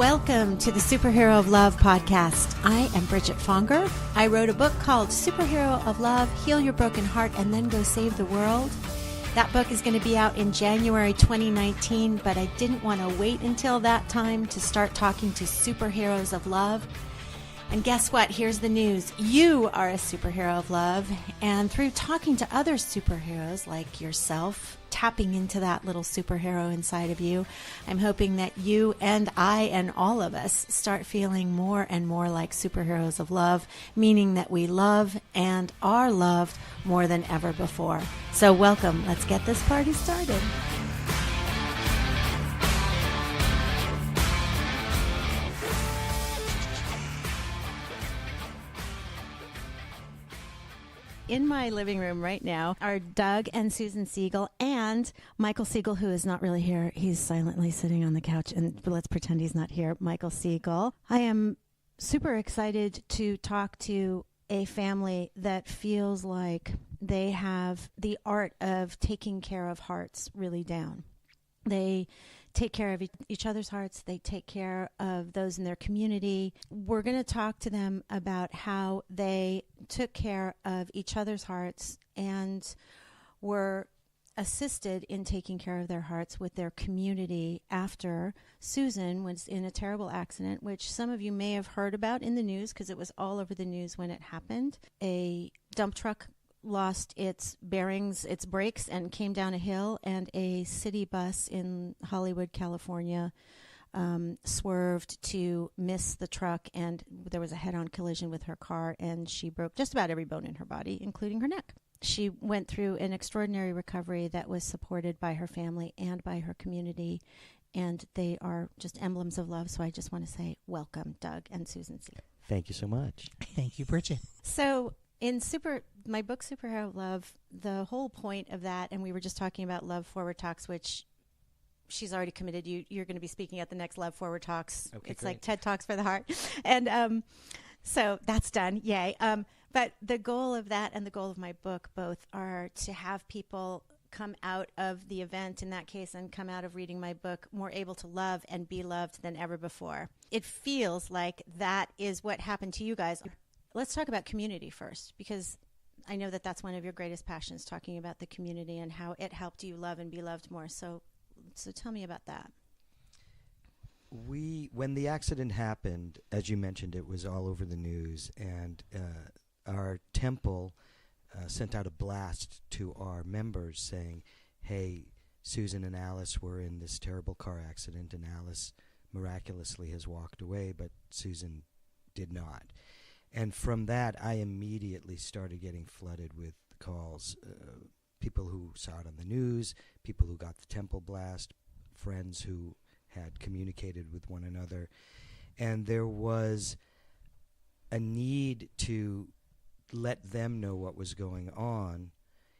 Welcome to the Superhero of Love podcast. I am Bridget Fonger. I wrote a book called Superhero of Love, Heal Your Broken Heart, and Then Go Save the World. That book is going to be out in January 2019, but I didn't want to wait until that time to start talking to superheroes of love. And guess what? Here's the news. You are a superhero of love. And through talking to other superheroes like yourself, tapping into that little superhero inside of you, I'm hoping that you and I and all of us start feeling more and more like superheroes of love, meaning that we love and are loved more than ever before. So welcome. Let's get this party started. In my living room right now are Doug and Susan Segal and Michael Segal, who is not really here. He's silently sitting on the couch, but let's pretend he's not here. Michael Segal. I am super excited to talk to a family that feels like they have the art of taking care of hearts really down. They take care of each other's hearts. They take care of those in their community. We're going to talk to them about how they took care of each other's hearts and were assisted in taking care of their hearts with their community after Susan was in a terrible accident, which some of you may have heard about in the news because it was all over the news when it happened. A dump truck lost its bearings, its brakes, and came down a hill, and a city bus in Hollywood, California, swerved to miss the truck, and there was a head-on collision with her car, and she broke just about every bone in her body, including her neck. She went through an extraordinary recovery that was supported by her family and by her community, and they are just emblems of love, so I just want to say welcome, Doug and Susan C. Thank you so much. Thank you, Bridget. So in my book, Superhero of Love, the whole point of that, and we were just talking about Love Forward Talks, which she's already committed. You're going to be speaking at the next Love Forward Talks. Okay, it's great. like TED Talks for the heart. And so that's done. Yay. But the goal of that and the goal of my book both are to have people come out of the event in that case and come out of reading my book more able to love and be loved than ever before. It feels like that is what happened to you guys. Let's talk about community first, because I know that that's one of your greatest passions, talking about the community and how it helped you love and be loved more. So tell me about that. When the accident happened, as you mentioned, it was all over the news, and our temple sent out a blast to our members saying, hey, Susan and Alyce were in this terrible car accident, and Alyce miraculously has walked away, but Susan did not. And from that, I immediately started getting flooded with calls. People who saw it on the news, people who got the temple blast, friends who had communicated with one another. And there was a need to let them know what was going on,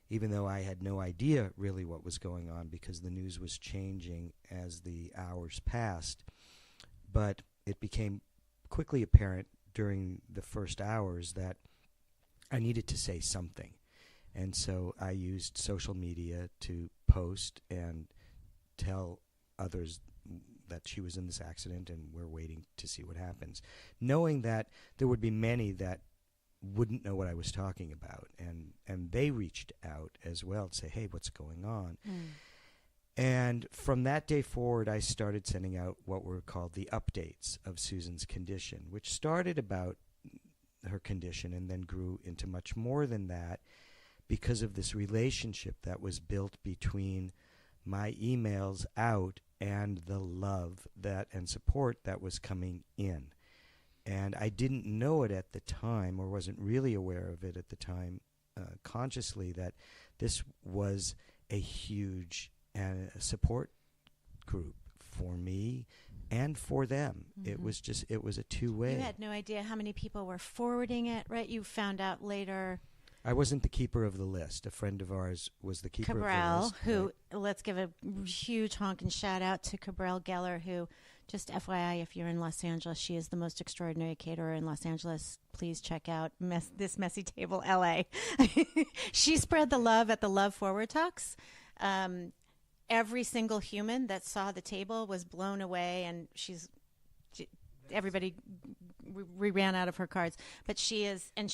even though I had no idea really what was going on because the news was changing as the hours passed. But it became quickly apparent during the first hours that I needed to say something. And so I used social media to post and tell others that she was in this accident and we're waiting to see what happens, knowing that there would be many that wouldn't know what I was talking about. And they reached out as well to say, hey, what's going on? And from that day forward, I started sending out what were called the updates of Susan's condition, which started about her condition and then grew into much more than that because of this relationship that was built between my emails out and the love that and support that was coming in. And I didn't know it at the time, or wasn't really aware of it at the time consciously, that this was a huge support group for me and for them. Mm-hmm. It was a two-way. You had no idea how many people were forwarding it, right? You found out later. I wasn't the keeper of the list. A friend of ours was the keeper of the list. Who, right? Let's give a huge honking shout out to Cabral Geller, who, just FYI, if you're in Los Angeles, she is the most extraordinary caterer in Los Angeles. Please check out This Messy Table LA. She spread the love at the Love Forward Talks. Every single human that saw the table was blown away, and she's everybody we ran out of her cards. But she is, and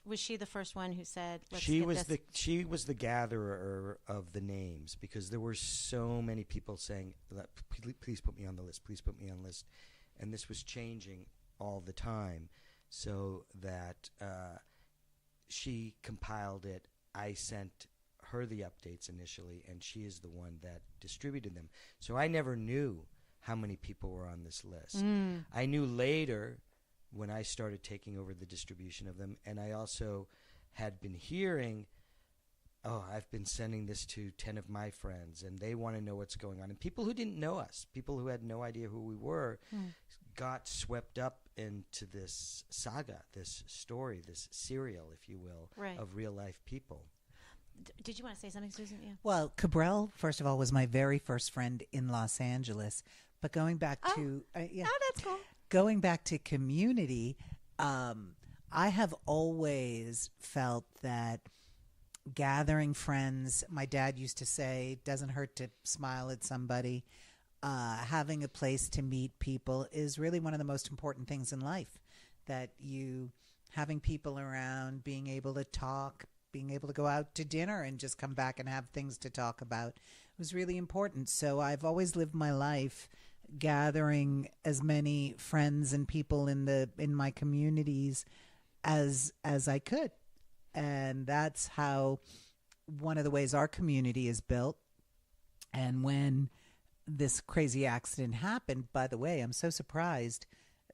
was she the first one who said, let's she get was this? she was the gatherer of the names, because there were so many people saying, please put me on the list, please put me on the list. And this was changing all the time, so that she compiled it. I sent her the updates initially, and she is the one that distributed them. So I never knew how many people were on this list. I knew later when I started taking over the distribution of them, and I also had been hearing, I've been sending this to 10 of my friends, and they want to know what's going on. And people who didn't know us, people who had no idea who we were, got swept up into this saga, this story, this serial, if you will, of real-life people. Did you want to say something, Susan? Yeah. Well, Cabral, first of all, was my very first friend in Los Angeles. But going back to... that's cool. Going back to community, I have always felt that gathering friends, my dad used to say, doesn't hurt to smile at somebody. Having a place to meet people is really one of the most important things in life. That having people around, being able to talk, being able to go out to dinner and just come back and have things to talk about was really important. So I've always lived my life gathering as many friends and people in my communities as I could. And that's how one of the ways our community is built. And when this crazy accident happened, by the way, I'm so surprised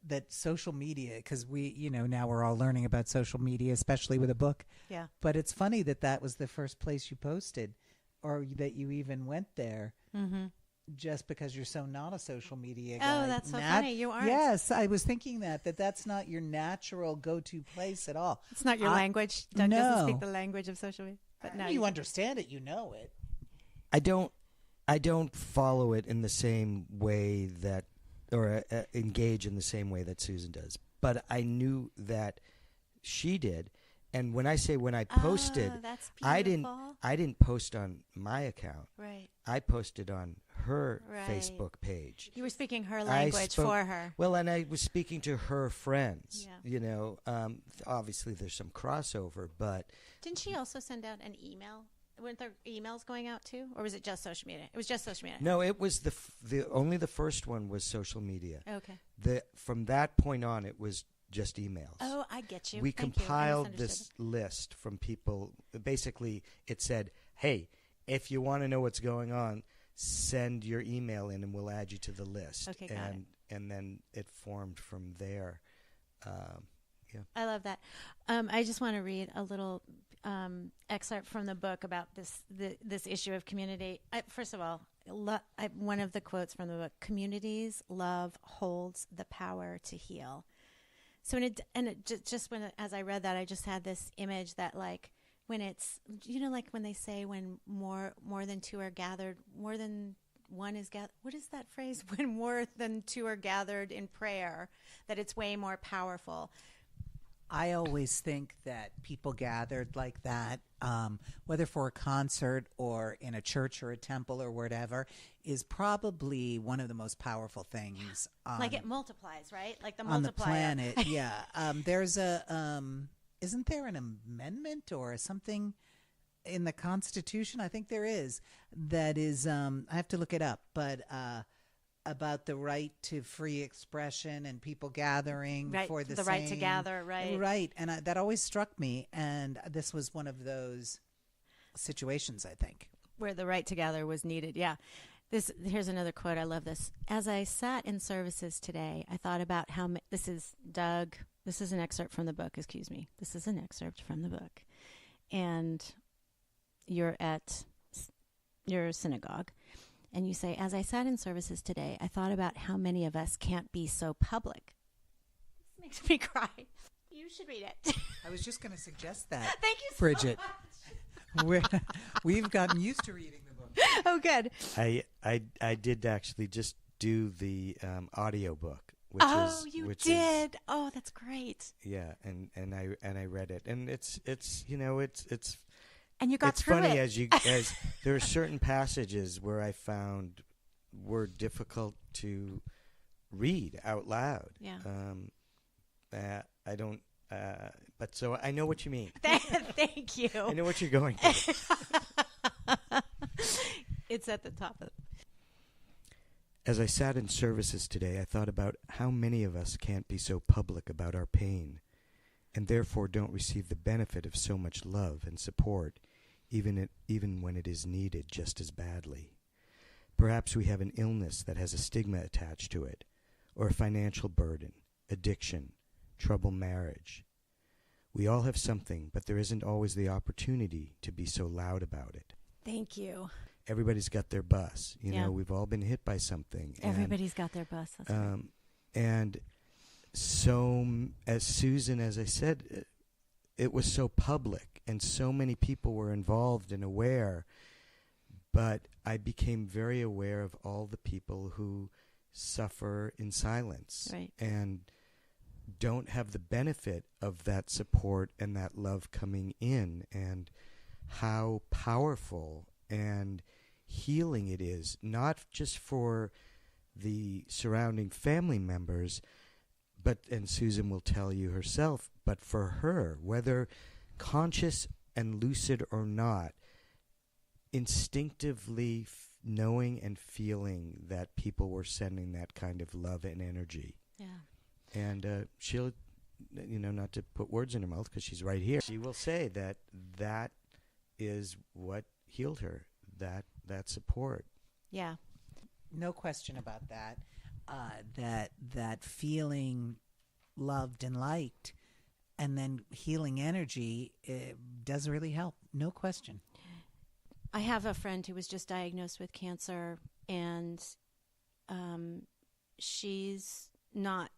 that social media, because now we're all learning about social media, especially with a book. Yeah. But it's funny that was the first place you posted, or that you even went there. Mm-hmm. Just because you're so not a social media guy. Oh, that's so funny. You aren't. Yes, I was thinking that's not your natural go-to place at all. It's not your language. Doug doesn't speak the language of social media. But no, you understand it. You know it. I don't follow it in the same way that, or engage in the same way that Susan does. But I knew that she did. And when I posted, that's I beautiful. didn't post on my account. Right. I posted on her Facebook page. You were speaking her language for her. Well, and I was speaking to her friends. Yeah. Obviously there's some crossover, but didn't she also send out an email? Weren't there emails going out too, or was it just social media? It was just social media. No, it was only the first one was social media. Okay. From that point on, it was just emails. Oh, I get you. We Thank you. compiled this list from people. Basically, it said, "Hey, if you want to know what's going on, send your email in, and we'll add you to the list." Okay, got it. And then it formed from there. Yeah. I love that. I just want to read a little excerpt from the book about this issue of community. First of all, one of the quotes from the book: "Communities love holds the power to heal." So as I read that, I just had this image that, like, when it's, like when they say when more than two are gathered, more than one is gathered. What is that phrase? When more than two are gathered in prayer, that it's way more powerful. I always think that people gathered like that, whether for a concert or in a church or a temple or whatever, is probably one of the most powerful things. Like it multiplies, right? Like the on multiplier. On the planet, yeah. There's isn't there an amendment or something in the Constitution? I think there is. That is, I have to look it up, but about the right to free expression and people gathering for the same, right to gather, right, and that always struck me. And this was one of those situations, I think, where the right to gather was needed. Yeah. Here's another quote. I love this. As I sat in services today, I thought about how this is Doug. This is an excerpt from the book. Excuse me. This is an excerpt from the book, and you're at your synagogue. And you say, as I sat in services today, I thought about how many of us can't be so public. This makes me cry. You should read it. I was just going to suggest that. Thank you so Bridget. much. We've gotten used to reading the book. Oh, good. I did actually just do the audio book. You did. Oh, that's great. Yeah, and I read it, and it's and you got it's through funny it. as there are certain passages where I found were difficult to read out loud. Yeah. I don't. But so I know what you mean. Thank you. I know what you're going through. It's at the top of. As I sat in services today, I thought about how many of us can't be so public about our pain, and therefore don't receive the benefit of so much love and support, even when it is needed just as badly. Perhaps we have an illness that has a stigma attached to it, or a financial burden, addiction, troubled marriage. We all have something, but there isn't always the opportunity to be so loud about it. Thank you. Everybody's got their bus. You know, we've all been hit by something. Everybody's got their bus. That's right. And so, as Susan, as I said, it was so public, and so many people were involved and aware. But I became very aware of all the people who suffer in silence, right, and don't have the benefit of that support and that love coming in, and how powerful and healing it is, not just for the surrounding family members, but, and Susan will tell you herself, but for her, whether conscious and lucid or not, instinctively knowing and feeling that people were sending that kind of love and energy. Yeah. And she'll, not to put words in her mouth because she's right here, she will say that that is what healed her, that support. Yeah. No question about that. That feeling loved and liked, and then healing energy, it does really help. No question. I have a friend who was just diagnosed with cancer, and she's not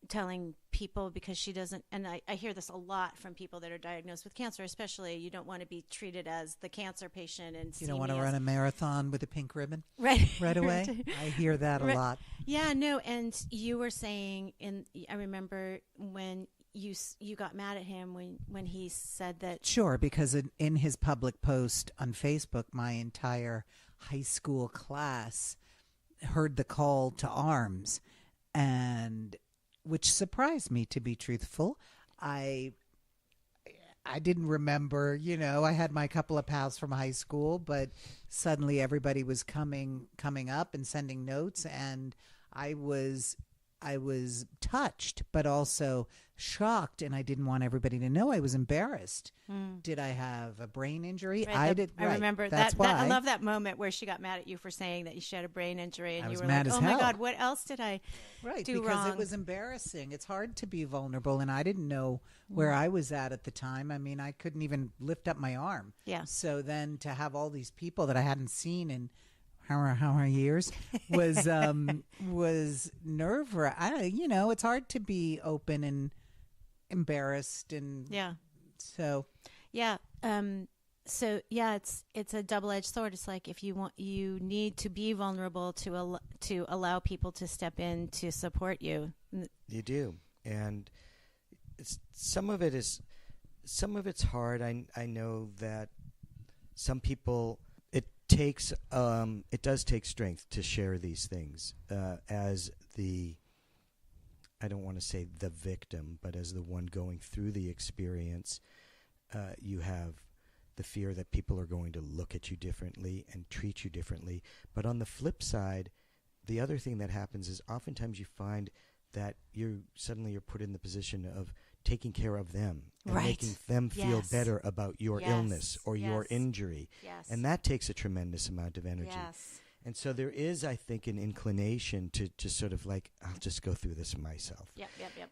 telling people because she doesn't, and I hear this a lot from people that are diagnosed with cancer, especially, you don't want to be treated as the cancer patient, and you don't want to run a marathon with a pink ribbon right away. I hear that a lot. Yeah, no, and you were saying, I remember when you got mad at him when he said that. Sure, because in his public post on Facebook, my entire high school class heard the call to arms, and which surprised me, to be truthful. I didn't remember, I had my couple of pals from high school, but suddenly everybody was coming up and sending notes, and I was touched, but also shocked, and I didn't want everybody to know. I was embarrassed. Did I have a brain injury? Right, I did. I remember That's that. why. I love that moment where she got mad at you for saying that she had a brain injury, and I you was were mad like, as "Oh my hell. God, what else did I do because wrong?" it was embarrassing. It's hard to be vulnerable, and I didn't know where I was at the time. I mean, I couldn't even lift up my arm. Yeah. So then to have all these people that I hadn't seen in how many years was nerve-wracking. It's hard to be open and embarrassed, and so yeah. So yeah, it's a double-edged sword. It's like if you need to be vulnerable to allow people to step in to support you. You do, and some of it's hard. I know that some people, it does take strength to share these things as the, I don't want to say the victim, but as the one going through the experience. You have the fear that people are going to look at you differently and treat you differently. But on the flip side, the other thing that happens is oftentimes you find that you're put in the position of taking care of them and making them feel better about your illness or your injury. Yes. And that takes a tremendous amount of energy. Yes. And so there is, I think, an inclination to sort of like, I'll just go through this myself. Yep.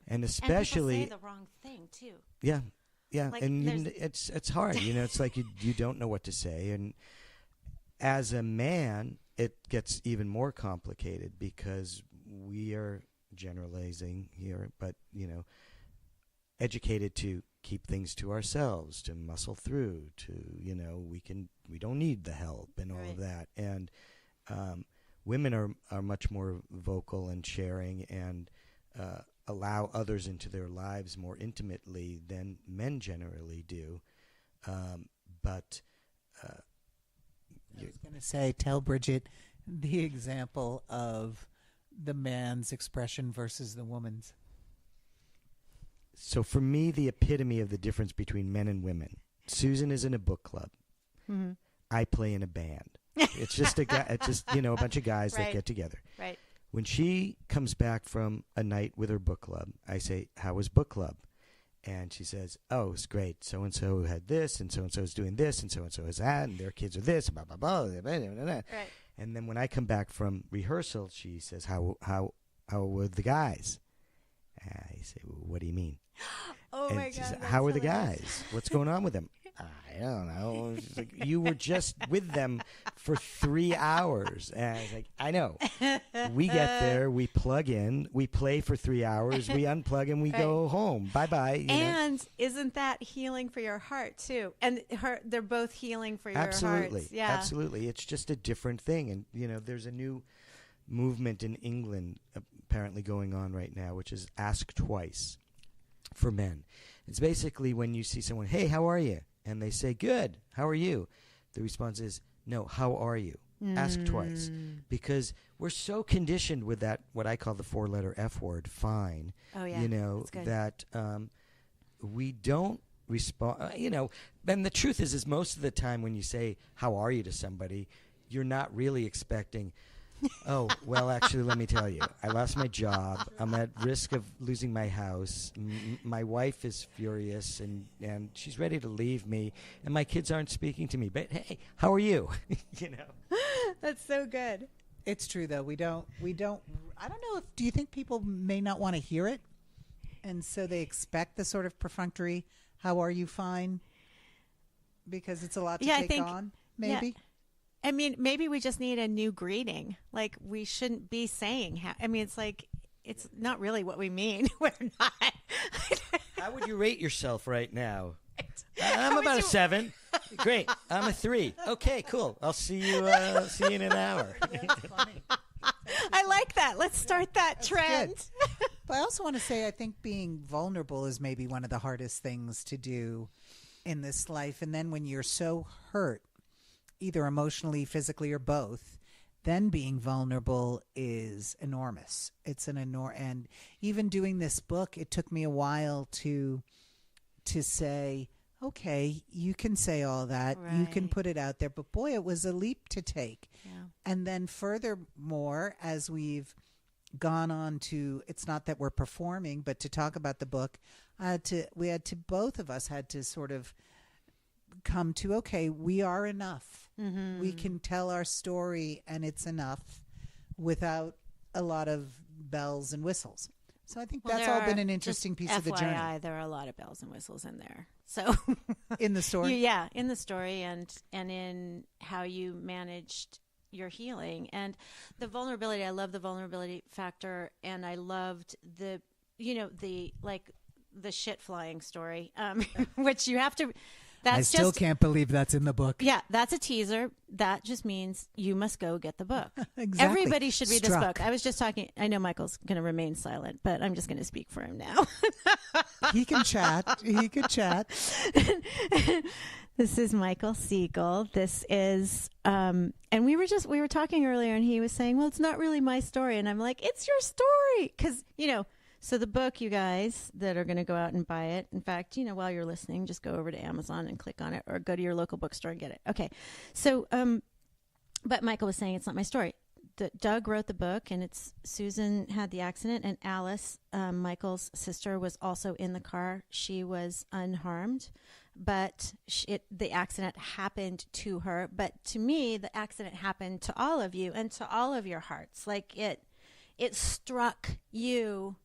And especially... And people say the wrong thing, too. Yeah. Yeah, like, and it's hard. It's like you don't know what to say. And as a man, it gets even more complicated because we are generalizing here, but, educated to keep things to ourselves, to muscle through, to, we don't need the help and all of that. And women are much more vocal and sharing and allow others into their lives more intimately than men generally do. But I was going to say, tell Bridget the example of the man's expression versus the woman's? So for me, the epitome of the difference between men and women. Susan is in a book club. Mm-hmm. I play in a band. It's just a guy. It's just a bunch of guys that get together. Right. When she comes back from a night with her book club, I say, "How was book club?" And she says, "Oh, it was great. So and so had this, and so is doing this, and so is that, and their kids are this, blah blah blah." Right. And then when I come back from rehearsal, she says, "How were the guys?" I say, well, "What do you mean?" Oh and my she God! said, "How are the guys? What's going on with them?" I don't know. She's like, "You were just with them for 3 hours." And I was like, "I know. We get there, we plug in, we play for 3 hours, we unplug, and we go home. Bye-bye." And isn't that healing for your heart, too? And they're both healing for your hearts. Yeah. Absolutely. It's just a different thing. And, there's a new movement in England apparently going on right now, which is ask twice for men. It's basically when you see someone, "Hey, how are you?" And they say, "Good. How are you?" The response is, "No, how are you?" Ask twice. Because we're so conditioned with that, what I call the 4-letter F word, fine. Oh, yeah. That's good. That we don't respond. And the truth is most of the time when you say, "How are you?" to somebody, you're not really expecting, "Oh, well, actually, let me tell you. I lost my job. I'm at risk of losing my house. My wife is furious, and she's ready to leave me, and my kids aren't speaking to me. But, hey, how are you?" That's so good. It's true, though. We don't, I don't know do you think people may not want to hear it? And so they expect the sort of perfunctory, "How are you?" Fine. Because it's a lot to take on, maybe? Yeah. I mean, maybe we just need a new greeting. Like, we shouldn't be saying it's like, it's not really what we mean. We're not. How would you rate yourself right now? I'm about a 7. Great. I'm a 3. Okay, cool. I'll see you in an hour. That's funny. I like that. Let's start that trend. But I also want to say I think being vulnerable is maybe one of the hardest things to do in this life. And then when you're so hurt, either emotionally, physically, or both, then being vulnerable is enormous. It's and even doing this book, it took me a while to say, okay, you can say all that, you can put it out there, but boy, it was a leap to take. Yeah. And then furthermore, as we've gone on to, it's not that we're performing, but to talk about the book, both of us had to sort of come to, okay, we are enough. Mm-hmm. We can tell our story and it's enough without a lot of bells and whistles. So I think that's all been an interesting piece of the journey. There are a lot of bells and whistles in there. So in the story? Yeah, in the story and in how you managed your healing and the vulnerability. I love the vulnerability factor, and I loved the shit flying story, which you have to. I still can't believe that's in the book. Yeah, that's a teaser. That just means you must go get the book. Exactly. Everybody should read this book. I was just talking. I know Michael's going to remain silent, but I'm just going to speak for him now. He can chat. He could chat. This is Michael Segal. This is, and we were talking earlier, and he was saying, well, it's not really my story. And I'm like, it's your story. Because, so the book, you guys that are going to go out and buy it, in fact, while you're listening, just go over to Amazon and click on it, or go to your local bookstore and get it. Okay. So, but Michael was saying it's not my story. Doug wrote the book, and Susan had the accident, and Alyce, Michael's sister, was also in the car. She was unharmed, but the accident happened to her. But to me, the accident happened to all of you and to all of your hearts. Like it struck you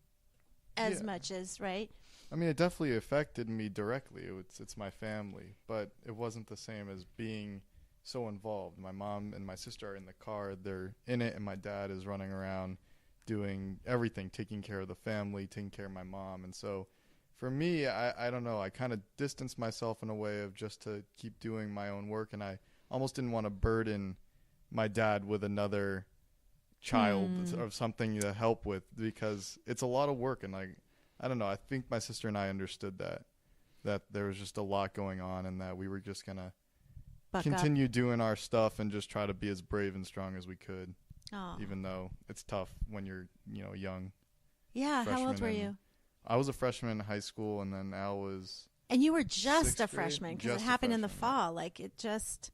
as much as, right? I mean, it definitely affected me directly. It's my family, but it wasn't the same as being so involved. My mom and my sister are in the car. They're in it, and my dad is running around doing everything, taking care of the family, taking care of my mom. And so for me, I don't know, I kind of distanced myself in a way of just to keep doing my own work, and I almost didn't want to burden my dad with another child or something to help with, because it's a lot of work. And I don't know, I think my sister and I understood that there was just a lot going on, and that we were just going to continue doing our stuff and just try to be as brave and strong as we could. Oh. even though it's tough when you're, young. Yeah, how old freshman were in- you? I was a freshman in high school, and then Al was. And you were just Sixth a grade? freshman because it Just a happened in the freshman, yeah. fall. Like it just,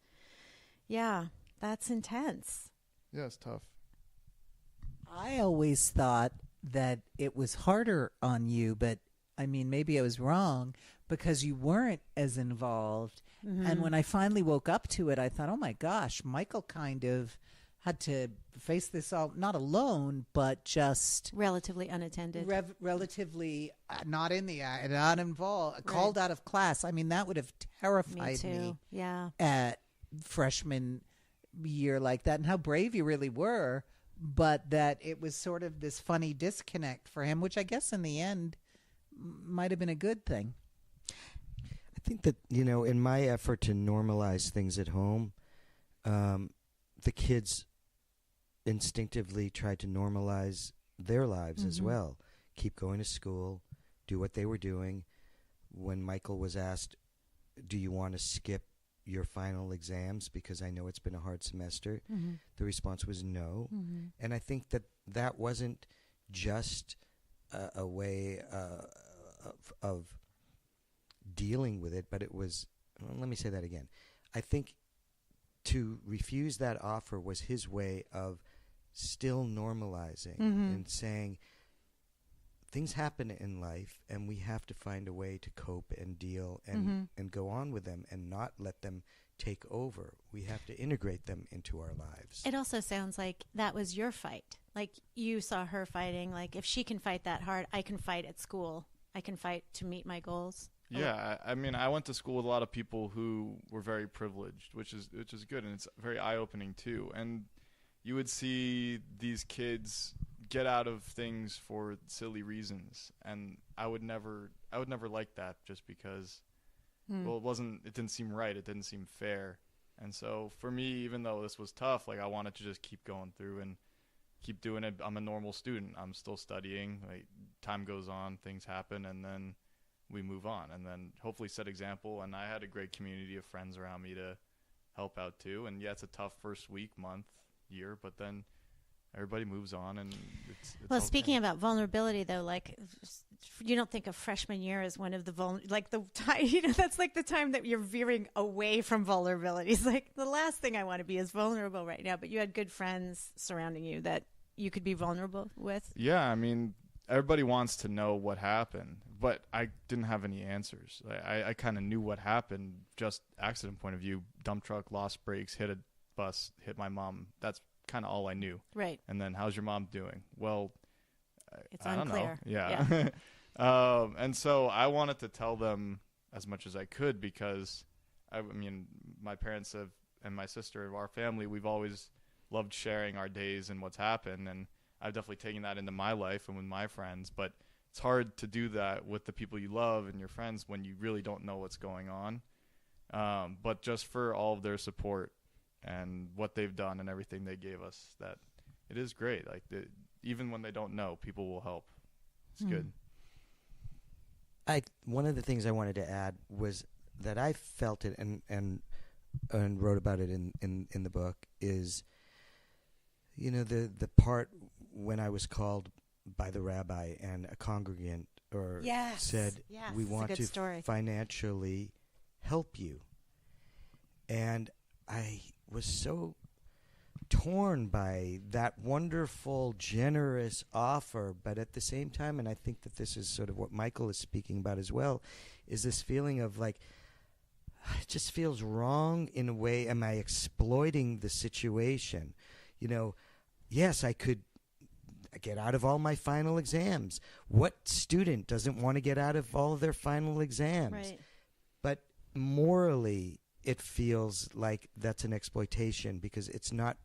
yeah, that's intense. Yeah, it's tough. I always thought that it was harder on you, but I mean, maybe I was wrong because you weren't as involved. Mm-hmm. And when I finally woke up to it, I thought, oh my gosh, Michael kind of had to face this all, not alone, but just Relatively unattended. relatively not in the act, not involved, called out of class. I mean, that would have Me terrified too. me Yeah. at freshman year like that, and how brave you really were, but that it was sort of this funny disconnect for him, which I guess in the end might have been a good thing. I think that, in my effort to normalize things at home, the kids instinctively tried to normalize their lives as Mhm. well. Keep going to school, do what they were doing. When Michael was asked, do you want to skip your final exams because I know it's been a hard semester, Mm-hmm. the response was no. Mm-hmm. And I think that wasn't just a way of dealing with it, but it was, let me say that again. I think to refuse that offer was his way of still normalizing and saying things happen in life and we have to find a way to cope and deal and go on with them and not let them take over. We have to integrate them into our lives. It also sounds like that was your fight. Like you saw her fighting. Like if she can fight that hard, I can fight at school. I can fight to meet my goals. Yeah, I mean, I went to school with a lot of people who were very privileged, which is good, and it's very eye-opening too. And you would see these kids get out of things for silly reasons, and I would never like that just because, well, it didn't seem right, it didn't seem fair. And so for me, even though this was tough, like I wanted to just keep going through and keep doing it. I'm a normal student. I'm still studying. Like time goes on, things happen, and then we move on, and then hopefully set example. And I had a great community of friends around me to help out too. And yeah, it's a tough first week, month, year, but then everybody moves on, and it's Well, okay. speaking about vulnerability, though, like you don't think of freshman year as one of the like the time, that's like the time that you're veering away from vulnerability. It's like the last thing I want to be is vulnerable right now. But you had good friends surrounding you that you could be vulnerable with. Yeah, I mean, everybody wants to know what happened, but I didn't have any answers. I kind of knew what happened, just accident point of view. Dump truck, lost brakes, hit a bus, hit my mom. That's kind of all I knew. Right. And then, how's your mom doing? Well, It's I don't know. unclear. Yeah. And so I wanted to tell them as much as I could because, I mean, my parents and my sister, our family, we've always loved sharing our days and what's happened. And I've definitely taken that into my life and with my friends. But it's hard to do that with the people you love and your friends when you really don't know what's going on. But just for all of their support and what they've done and everything they gave us, that it is great. Like even when they don't know, people will help. It's good. One of the things I wanted to add was that I felt it and wrote about it in the book is, the part when I was called by the rabbi and a congregant said, we it's a want good to story. financially help you. And I was so torn by that wonderful, generous offer, but at the same time, and I think that this is sort of what Michael is speaking about as well, is this feeling of like, it just feels wrong in a way. Am I exploiting the situation? Yes, I could get out of all my final exams. What student doesn't want to get out of all of their final exams? Right. But morally, it feels like that's an exploitation because it's not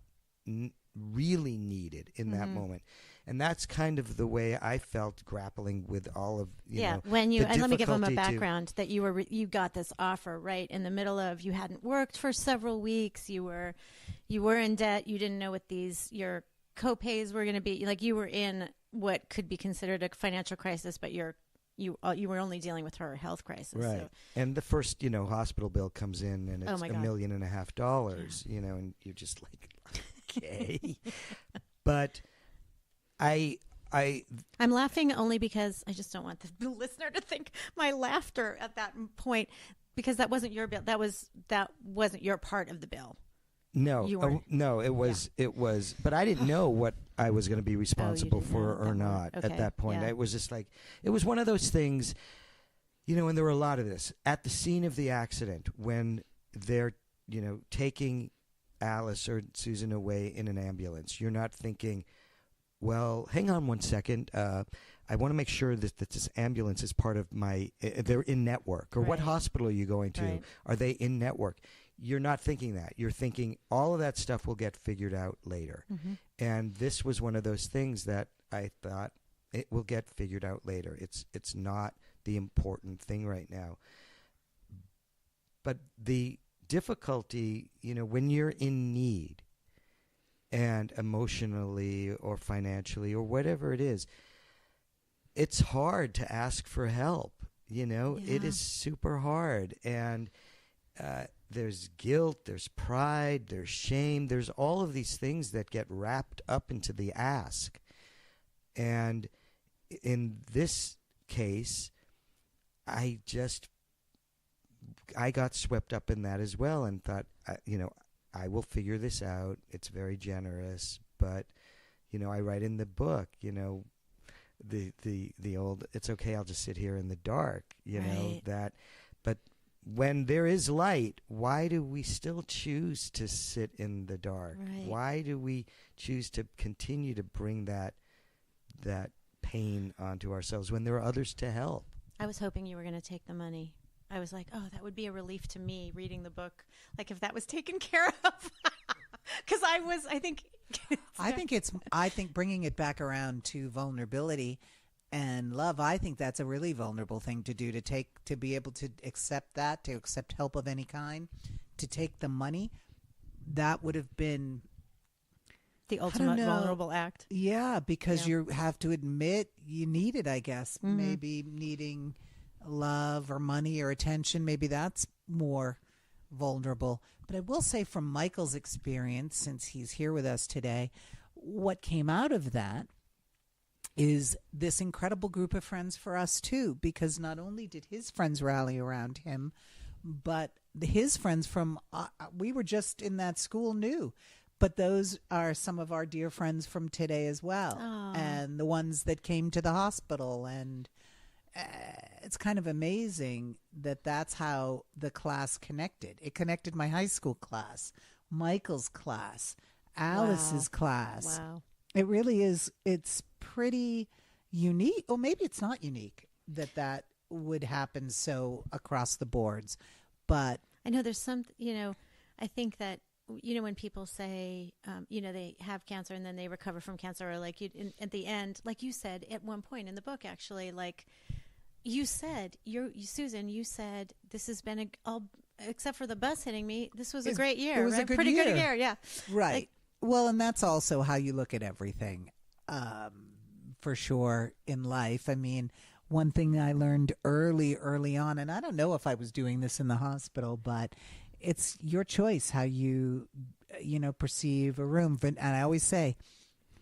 really needed in that moment. And that's kind of the way I felt grappling with all of, when you, the and let me give them a difficulty background that you got this offer right in the middle of, you hadn't worked for several weeks. You were in debt. You didn't know what your co-pays were going to be. Like you were in what could be considered a financial crisis, but you were only dealing with her health crisis. Right. So. And the first, hospital bill comes in and it's my $1.5 God. million, and you're just like, okay. But I'm laughing only because I just don't want the listener to think my laughter at that point, because that wasn't your bill. That wasn't your part of the bill. No, it was, but I didn't know what I was going to be responsible for or not at that point. It was just like, it was one of those things, and there were a lot of this. At the scene of the accident, when they're, taking Alyce or Susan away in an ambulance, you're not thinking, well, hang on one second. I want to make sure that this ambulance is part of they're in network. Or what hospital are you going to? Right. Are they in network? You're not thinking that. You're thinking all of that stuff will get figured out later. Mm-hmm. And this was one of those things that I thought it will get figured out later. It's not the important thing right now. But the difficulty, when you're in need, and emotionally or financially or whatever it is, it's hard to ask for help. It is super hard. And there's guilt, there's pride, there's shame, there's all of these things that get wrapped up into the ask. And in this case, I got swept up in that as well and thought, I will figure this out. It's very generous, but I write in the book, the old, it's okay, I'll just sit here in the dark, that. But when there is light, why do we still choose to sit in the dark? Right. Why do we choose to continue to bring that pain onto ourselves when there are others to help? I was hoping you were going to take the money. I was like, oh, that would be a relief to me reading the book. Like if that was taken care of. Because I think bringing it back around to vulnerability and love, I think that's a really vulnerable thing to do, to be able to accept that, to accept help of any kind, to take the money. That would have been the ultimate vulnerable act. Yeah, because you have to admit you need it, I guess. Mm-hmm. Maybe needing love or money or attention, maybe that's more vulnerable. But I will say from Michael's experience, since he's here with us today, what came out of that is this incredible group of friends for us too, because not only did his friends rally around him, but his friends from we were just in that school knew, but those are some of our dear friends from today as well. Aww. And the ones that came to the hospital. And it's kind of amazing that that's how the class connected. It connected my high school class, Michael's class, Alice's class. Wow. It really is. It's pretty unique. Or maybe it's not unique that would happen so across the boards. But I know there's some, I think that, when people say, they have cancer and then they recover from cancer, or like at the end, like you said at one point in the book, actually, like you said, Susan, you said, this has been except for the bus hitting me, this was a great year. It was right? a good pretty year. Good year, yeah. Right. Well, and that's also how you look at everything, for sure, in life. I mean, one thing I learned early on, and I don't know if I was doing this in the hospital, but it's your choice how you perceive a room. And I always say,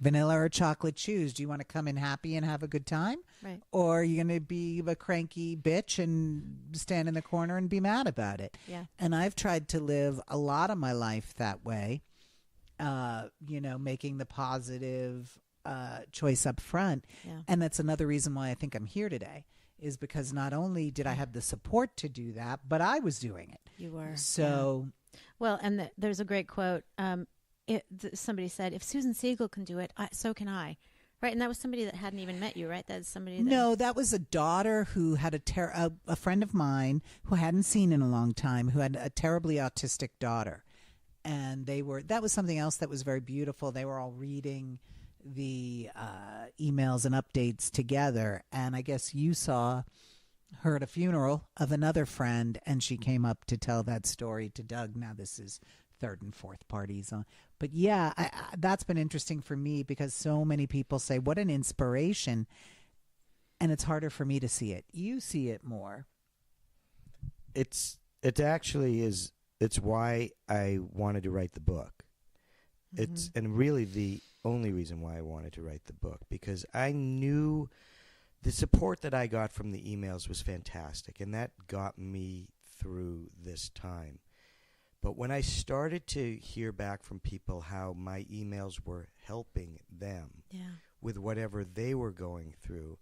vanilla or chocolate, choose. Do you want to come in happy and have a good time? Right. Or are you going to be a cranky bitch and stand in the corner and be mad about it? Yeah. And I've tried to live a lot of my life that way, making the positive choice up front. Yeah. And that's another reason why I think I'm here today, is because not only did I have the support to do that, but I was doing it. You were. So. Yeah. Well, and there's a great quote. Somebody said, if Susan Segal can do it, so can I. Right? And that was somebody that hadn't even met you, right? That's somebody that... No, that was a daughter who had a friend of mine who I hadn't seen in a long time, who had a terribly autistic daughter. And that was something else that was very beautiful. They were all reading the emails and updates together. And I guess you saw her at a funeral of another friend, and she came up to tell that story to Doug. Now this is third and fourth parties on. But yeah, that's been interesting for me, because so many people say, what an inspiration. And it's harder for me to see it. You see it more. It actually is. It's why I wanted to write the book. It's and really the only reason why I wanted to write the book, because I knew the support that I got from the emails was fantastic, and that got me through this time. But when I started to hear back from people how my emails were helping them with whatever they were going through,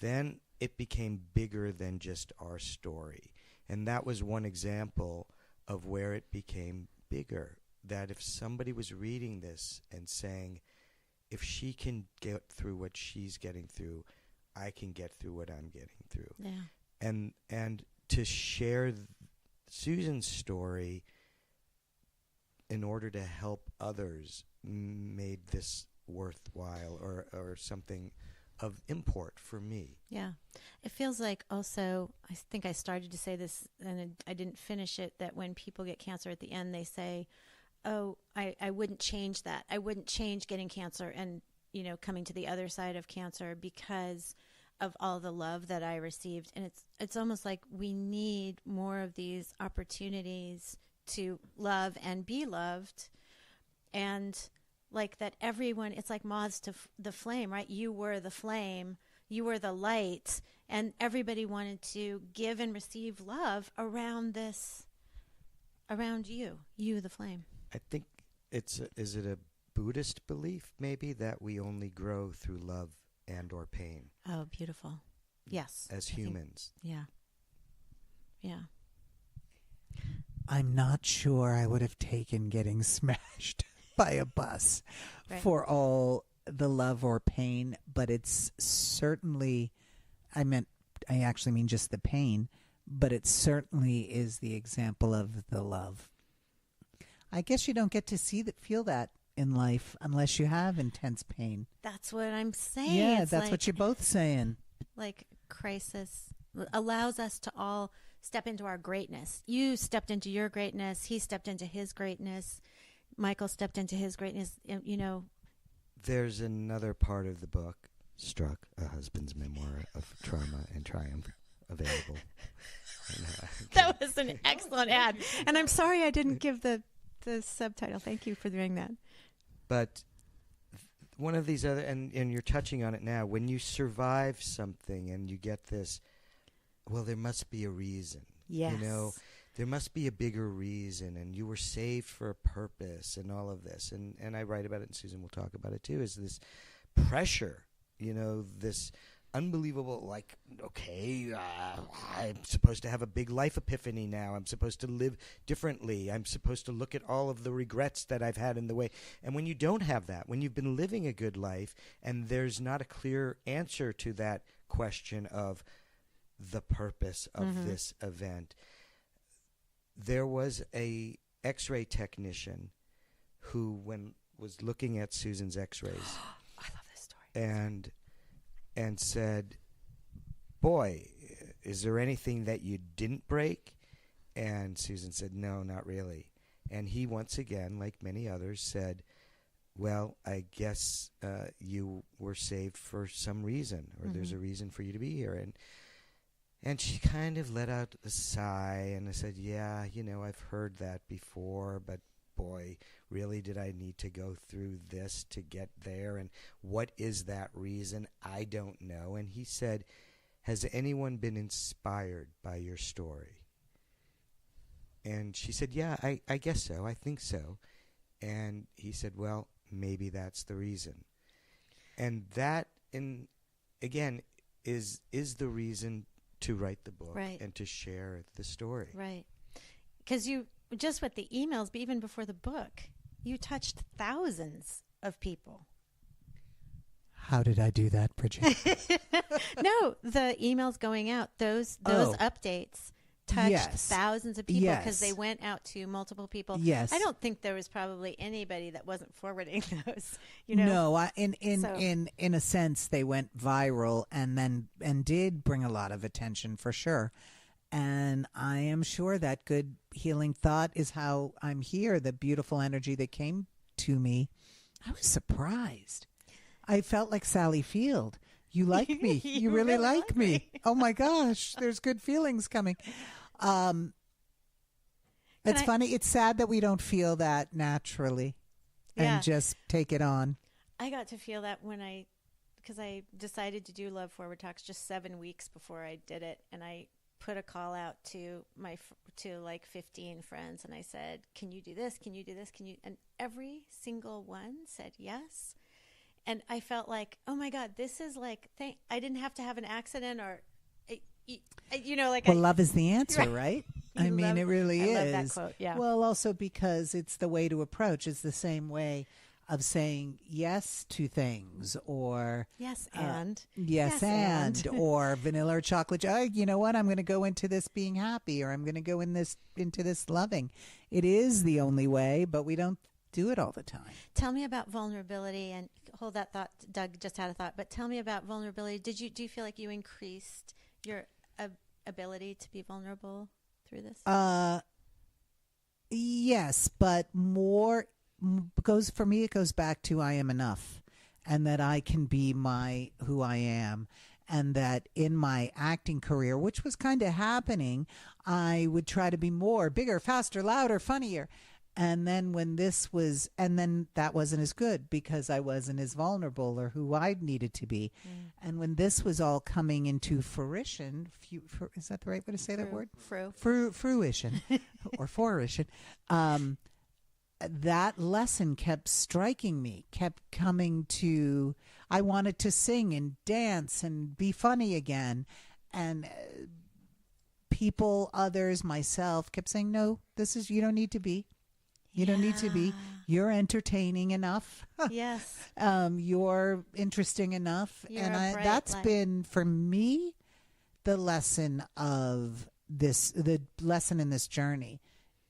then it became bigger than just our story. And that was one example of where it became bigger, that if somebody was reading this and saying, if she can get through what she's getting through, I can get through what I'm getting through. Yeah. And to share Susan's story in order to help others made this worthwhile or something of import for me. Yeah. It feels like also, I think I started to say this and I didn't finish it, that when people get cancer at the end, they say, oh, I wouldn't change that. I wouldn't change getting cancer and, coming to the other side of cancer because of all the love that I received. And it's almost like we need more of these opportunities to love and be loved. And like that everyone, it's like moths to the flame, right? You were the flame, you were the light, and everybody wanted to give and receive love around you, the flame. I think is it a Buddhist belief maybe that we only grow through love and or pain? Oh, beautiful. Yes. As humans. Yeah. I'm not sure I would have taken getting smashed by a bus for all the love or pain, but it's certainly, I actually mean just the pain, but it certainly is the example of the love. I guess you don't get to feel that in life unless you have intense pain. That's what I'm saying. Yeah, it's that's what you're both saying. Like crisis allows us to all step into our greatness. You stepped into your greatness. He stepped into his greatness. Michael stepped into his greatness. There's another part of the book, Struck, a husband's memoir of trauma and triumph, available. That was an excellent ad. And I'm sorry I didn't give the subtitle. Thank you for doing that. But one of these other, and you're touching on it now, when you survive something and you get this, well, there must be a reason. Yes. There must be a bigger reason, and you were saved for a purpose and all of this. And I write about it, and Susan will talk about it too, is this pressure, this unbelievable, okay, I'm supposed to have a big life epiphany now. I'm supposed to live differently. I'm supposed to look at all of the regrets that I've had in the way. And when you don't have that, when you've been living a good life and there's not a clear answer to that question of the purpose of this event, there was a X-ray technician who, was looking at Susan's X-rays, I love this story, and said, "Boy, is there anything that you didn't break?" And Susan said, "No, not really." And he once again, like many others, said, "Well, I guess you were saved for some reason, or there's a reason for you to be here." And she kind of let out a sigh, and I said, "Yeah, I've heard that before, but boy, really did I need to go through this to get there? And what is that reason? I don't know." And he said, "Has anyone been inspired by your story?" And she said, "Yeah, I guess so. I think so." And he said, "Well, maybe that's the reason." And that, again, is the reason to write the book and to share the story. Right. Because you, just with the emails, but even before the book, you touched thousands of people. How did I do that, Bridget? No, the emails going out, those updates touched thousands of people because they went out to multiple people. Yes. I don't think there was probably anybody that wasn't forwarding those. No, in a sense, they went viral and did bring a lot of attention for sure. And I am sure that good healing thought is how I'm here. The beautiful energy that came to me, I was surprised. I felt like Sally Field. You like me. You really like me. Oh my gosh, there's good feelings coming. It's funny. It's sad that we don't feel that naturally. Yeah. and just take it on. I got to feel that because I decided to do Love Forward Talks just 7 weeks before I did it, and I put a call out to like 15 friends, and I said, "Can you do this? Can you do this? Can you?" And every single one said yes, and I felt like, oh my God, this is like, I didn't have to have an accident or, Well, love is the answer, right? I mean, love- it really I is. love that quote, yeah. Well, also because it's the way to approach. It's the same way of saying yes to things, or yes and yes and or vanilla or chocolate. You know what? I'm going to go into this being happy, or I'm going to go into this loving. It is the only way, but we don't do it all the time. Tell me about vulnerability, and hold that thought. Doug just had a thought, but tell me about vulnerability. Do you feel like you increased your ability to be vulnerable through this? Yes, but more for me. It goes back to I am enough, and that I can be who I am, and that in my acting career, which was kind of happening, I would try to be more, bigger, faster, louder, funnier. And then that wasn't as good because I wasn't as vulnerable or who I needed to be. And when this was all coming into fruition, is that the right way to say that word? Fruition or fruition. That lesson kept striking me, kept coming to, I wanted to sing and dance and be funny again. And people, others, myself kept saying, no, you don't need to be. You don't need to be. You're entertaining enough. Yes. You're interesting enough. You're and that's light. Been, for me, the lesson the lesson in this journey.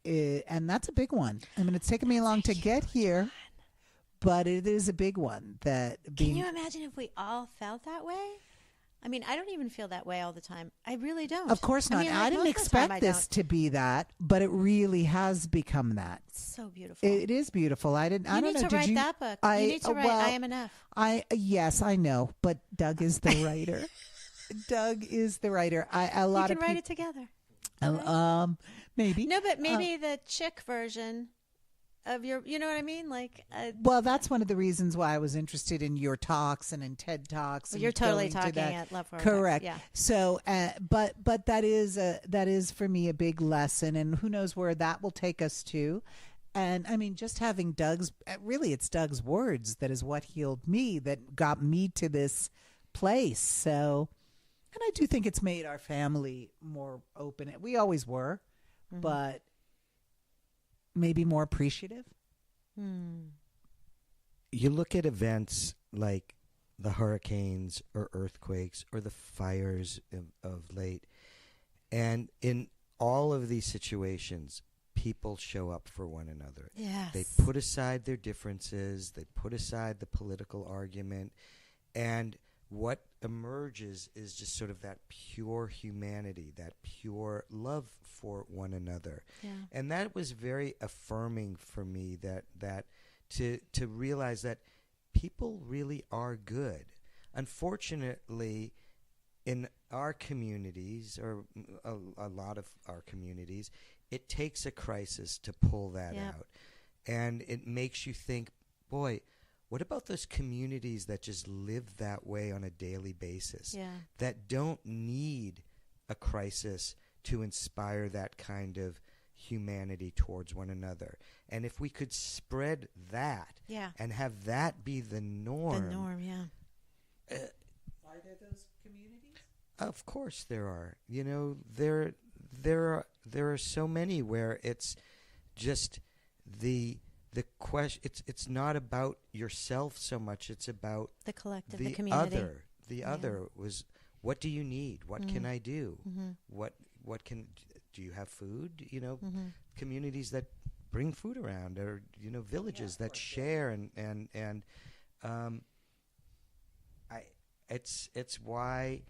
And that's a big one. I mean, it's taken me long to get here, but it is a big one. Can you imagine if we all felt that way? I mean, I don't even feel that way all the time. I really don't. Of course not. I didn't expect this to be that, but it really has become that. It's so beautiful. It is beautiful. I don't know. You need to write that book. You need to write I Am Enough. Yes, I know, but Doug is the writer. Doug is the writer. You can write it together. Maybe. No, but maybe the chick version of you know what I mean? Well, that's one of the reasons why I was interested in your talks and in TED Talks. Well, you're totally talking at Love Forward. Correct. Yeah. So, but that is for me a big lesson, and who knows where that will take us to. And I mean, just having it's Doug's words that is what healed me, that got me to this place. So, and I do think it's made our family more open. We always were, but maybe more appreciative. You look at events like the hurricanes or earthquakes or the fires of late, and in all of these situations, people show up for one another. Yes. They put aside their differences, they put aside the political argument, and what emerges is just sort of that pure humanity, that pure love for one another. Yeah. And that was very affirming for me, that to realize that people really are good. Unfortunately, in our communities, or a lot of our communities, it takes a crisis to pull that out. And it makes you think, boy, what about those communities that just live that way on a daily basis, that don't need a crisis to inspire that kind of humanity towards one another? And if we could spread that and have that be the norm. The norm, Are there those communities? Of course there are. You know, there are so many where it's just the question. It's not about yourself so much. It's about the collective, the community. The other was, what do you need? What can I do? What do you have food? You know, communities that bring food around, or villages that share, and it's why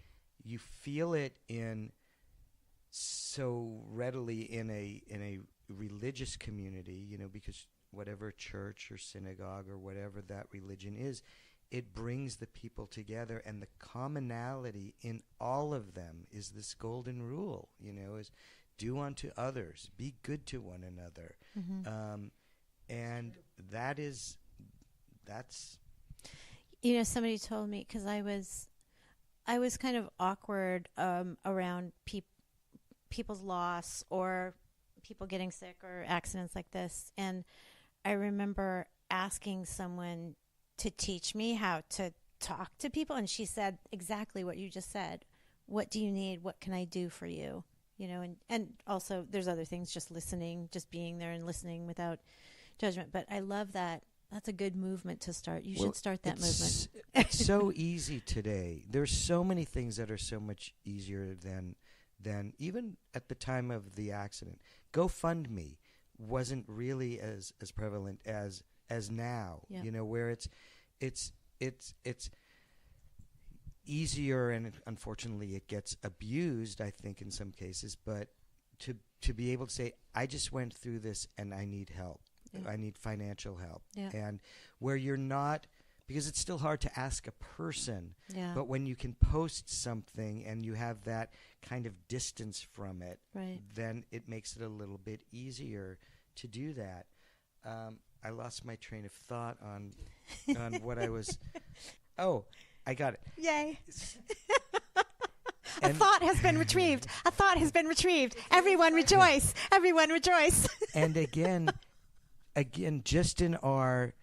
you feel it in so readily in a religious community, because whatever church or synagogue or whatever that religion is, it brings the people together, and the commonality in all of them is this golden rule, is do unto others, be good to one another. And that is that's Somebody told me, because I was kind of awkward around people's loss or people getting sick or accidents like this. And I remember asking someone to teach me how to talk to people. And she said exactly what you just said. What do you need? What can I do for you? And also there's other things, just listening, just being there and listening without judgment. But I love that. That's a good movement to start. You should start that movement. It's so easy today. There's so many things that are so much easier than even at the time of the accident. GoFundMe wasn't really as prevalent as now. Yeah. Where it's easier, and unfortunately it gets abused, I think, in some cases. But to be able to say, I just went through this and I need help. Yeah. I need financial help. Yeah. And where you're not, because it's still hard to ask a person, Yeah. but when you can post something and you have that kind of distance from it, Right. then it makes it a little bit easier to do that. I lost my train of thought on what I was. Oh, I got it. Yay. A thought has been retrieved. A thought has been retrieved. Everyone rejoice. Everyone rejoice. And again, just in our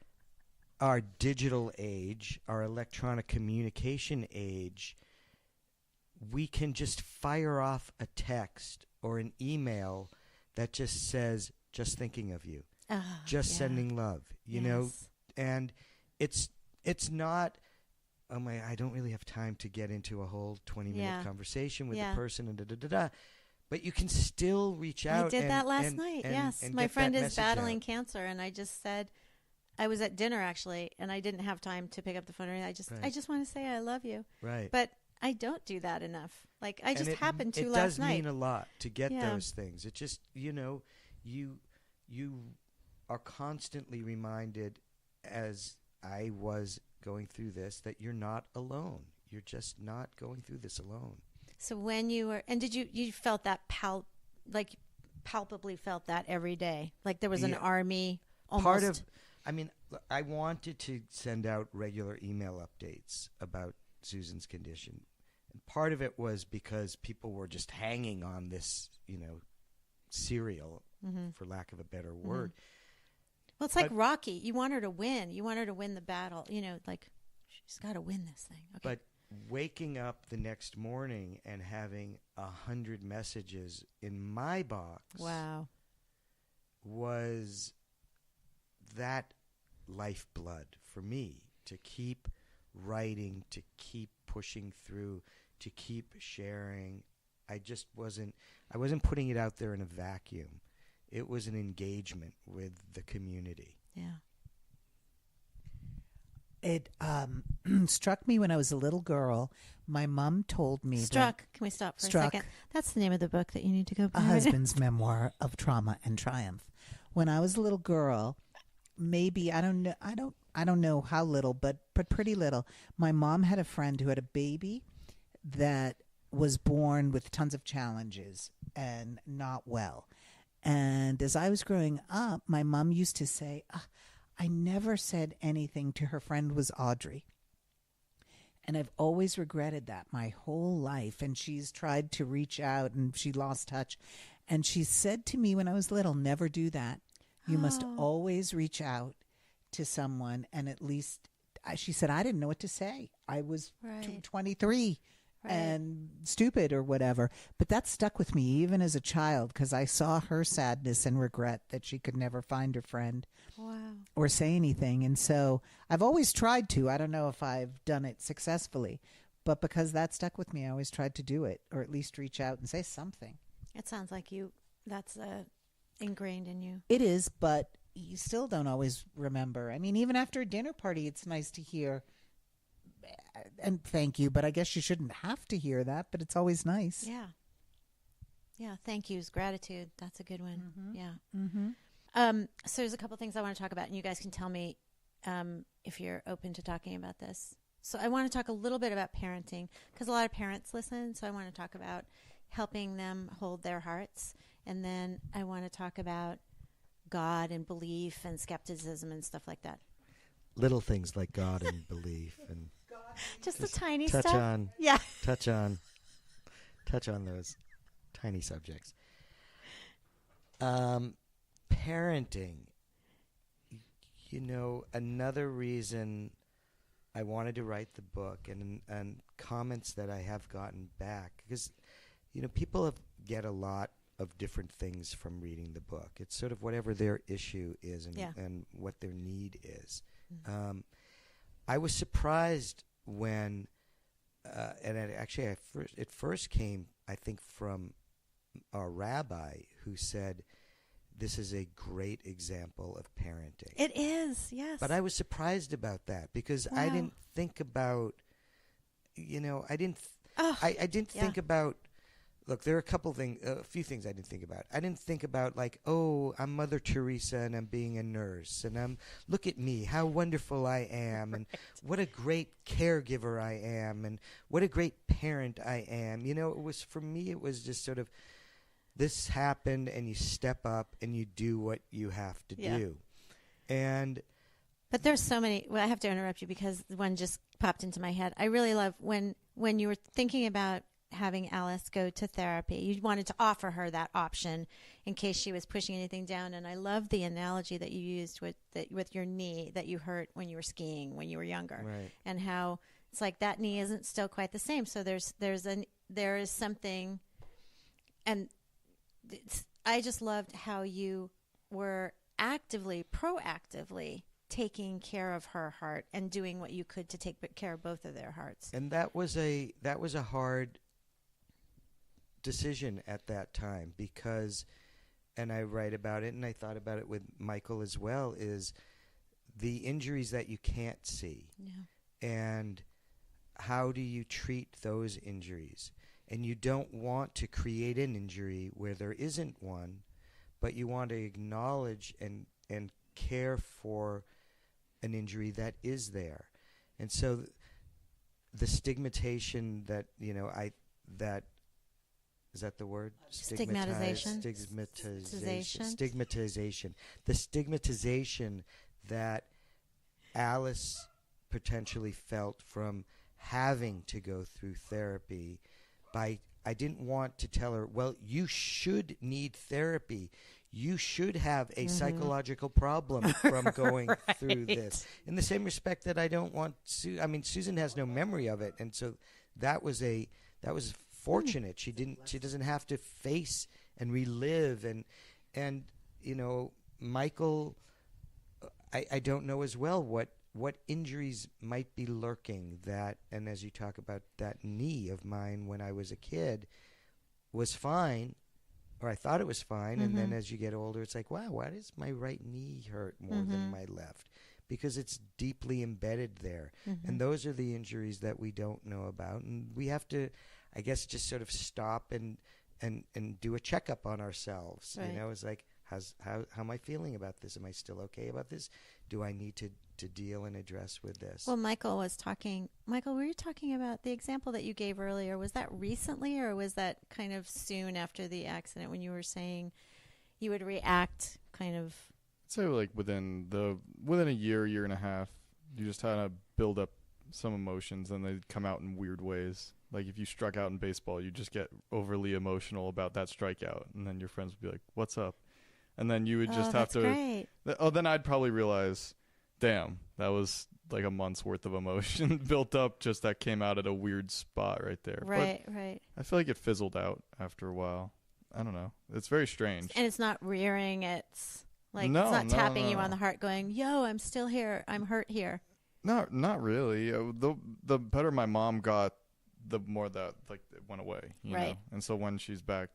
digital age, our electronic communication age, we can just fire off a text or an email that just says, just thinking of you, just sending love, you know, and it's not, oh my, I don't really have time to get into a whole 20-minute conversation with the person and da-da-da-da. But you can still reach out. I did that last night, yes. And my friend is battling out. cancer, and I just said, I was at dinner, actually, and I didn't have time to pick up the phone. I just want to say I love you. Right. But I don't do that enough. Like, I just happened to last last night. It does mean a lot to get those things. It just, you are constantly reminded, as I was going through this, that you're not alone. You're just not going through this alone. So when you were, and did you felt that palpably felt that every day? Like there was an army almost. I wanted to send out regular email updates about Susan's condition. And part of it was because people were just hanging on this, serial, for lack of a better word. Well, it's like Rocky. You want her to win. You want her to win the battle. Like she's got to win this thing. Okay. But waking up the next morning and having 100 messages in my box, was that lifeblood for me, to keep writing, to keep pushing through, to keep sharing. I wasn't putting it out there in a vacuum. It was an engagement with the community. Yeah. It struck me when I was a little girl. My mom told me Struck. Can we stop for a second? That's the name of the book that you need to go buy. A Husband's Memoir of Trauma and Triumph. When I was a little girl, maybe I don't know how little, but pretty little. My mom had a friend who had a baby that was born with tons of challenges and not well. And as I was growing up, my mom used to say, I never said anything to her friend was Audrey. And I've always regretted that my whole life. And she's tried to reach out and she lost touch. And she said to me when I was little, never do that. You must always reach out to someone. And at least, she said, I didn't know what to say. I was 23 and stupid or whatever. But that stuck with me even as a child because I saw her sadness and regret that she could never find her friend or say anything. And so I've always tried to. I don't know if I've done it successfully, but because that stuck with me, I always tried to do it or at least reach out and say something. It sounds like that's ingrained in you. It is, but you still don't always remember. I mean, even after a dinner party, it's nice to hear and thank you, but I guess you shouldn't have to hear that, but it's always nice. Yeah. Yeah. Thank yous. Gratitude. That's a good one. Mm-hmm. Yeah. Mm-hmm. So there's a couple things I want to talk about, and you guys can tell me if you're open to talking about this. So I want to talk a little bit about parenting because a lot of parents listen. So I want to talk about helping them hold their hearts. And then I want to talk about God and belief and skepticism and stuff like that. little things like God and belief, and Just the tiny touch stuff. on Yeah. touch on those tiny subjects. Parenting. Another reason I wanted to write the book, and comments that I have gotten back, because people get a lot of different things from reading the book. It's sort of whatever their issue is and what their need is. Mm-hmm. I was surprised when, it first came, I think, from a rabbi who said, this is a great example of parenting. It is, yes. But I was surprised about that because I didn't think about, I didn't think about. Look, there are a few things I didn't think about. I didn't think about like, oh, I'm Mother Teresa and I'm being a nurse and look at me, how wonderful I am, and what a great caregiver I am, and what a great parent I am. For me, it was just sort of, this happened and you step up and you do what you have to do. But there's so many. Well, I have to interrupt you because one just popped into my head. I really love when you were thinking about having Alyce go to therapy. You wanted to offer her that option in case she was pushing anything down. And I love the analogy that you used with your knee that you hurt when you were skiing when you were younger, right. And how it's like that knee isn't still quite the same. So there is something, and I just loved how you were proactively taking care of her heart and doing what you could to take care of both of their hearts. And that was a hard decision at that time because, and I write about it and I thought about it with Michael as well, is the injuries that you can't see. Yeah. And how do you treat those injuries? And you don't want to create an injury where there isn't one, but you want to acknowledge and care for an injury that is there. And so the stigmatization that, is that the word? Stigmatization. Stigmatization. The stigmatization that Alyce potentially felt from having to go through therapy I didn't want to tell her, well, you should need therapy. You should have a psychological problem from going through this. In the same respect that I don't want Susan has no memory of it, and so that was fortunate. She doesn't have to face and relive and Michael, I don't know as well what injuries might be lurking that, and as you talk about that knee of mine when I was a kid was fine, or I thought it was fine, and then as you get older, it's like, wow, why does my right knee hurt more than my left? Because it's deeply embedded there. And those are the injuries that we don't know about, and we have to, I guess, just sort of stop and do a checkup on ourselves. Right. It's like, how am I feeling about this? Am I still okay about this? Do I need to deal and address with this? Well, Michael, were you talking about the example that you gave earlier? Was that recently, or was that kind of soon after the accident when you were saying you would react kind of? I'd say like within a year and a half, you just kind of build up some emotions and they come out in weird ways. Like if you struck out in baseball, you just get overly emotional about that strikeout, and then your friends would be like, "What's up?" And then you would just have to. Great. Then I'd probably realize, damn, that was like a month's worth of emotion built up. Just that came out at a weird spot right there. Right. I feel like it fizzled out after a while. I don't know. It's very strange. And it's not rearing. It's like no, it's not tapping no. you on the heart, going, "Yo, I'm still here. I'm hurt here." No, not really. The better my mom got, the more that like it went away. You know? And so when she's back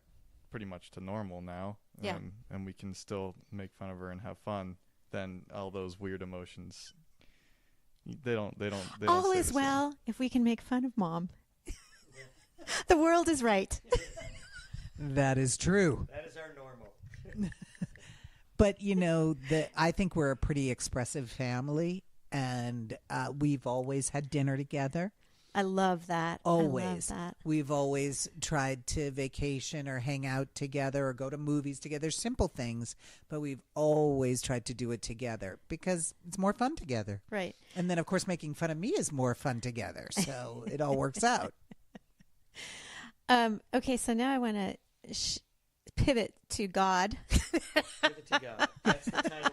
pretty much to normal now, and we can still make fun of her and have fun, then all those weird emotions, they don't All is well if we can make fun of Mom. The world is right. That is true. That is our normal. But I think we're a pretty expressive family, and we've always had dinner together. I love that. Always. I love that. We've always tried to vacation or hang out together or go to movies together. Simple things, but we've always tried to do it together because it's more fun together. Right. And then, of course, making fun of me is more fun together. So it all works out. Okay, so now I want to pivot to God. Pivot to God. That's the title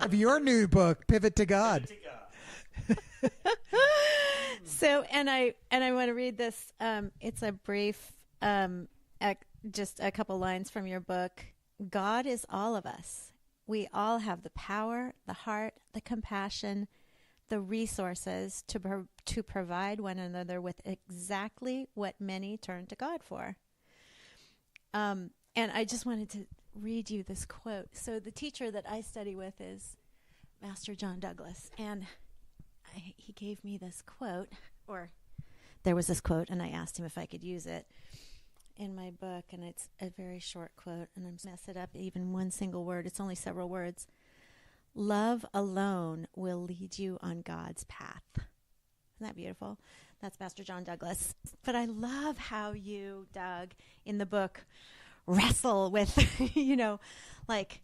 Of your new book, Pivot to God. Pivot to God. So, and I want to read this. It's a brief, just a couple lines from your book. God is all of us. We all have the power, the heart, the compassion, the resources to provide one another with exactly what many turn to God for. And I just wanted to read you this quote. So the teacher that I study with is Master John Douglas, and he gave me this quote, or there was this quote, and I asked him if I could use it in my book, and it's a very short quote, and I'm mess it up even one single word. It's only several words. Love alone will lead you on God's path. Isn't that beautiful? That's Pastor John Douglas. But I love how you, Doug, in the book, wrestle with, like,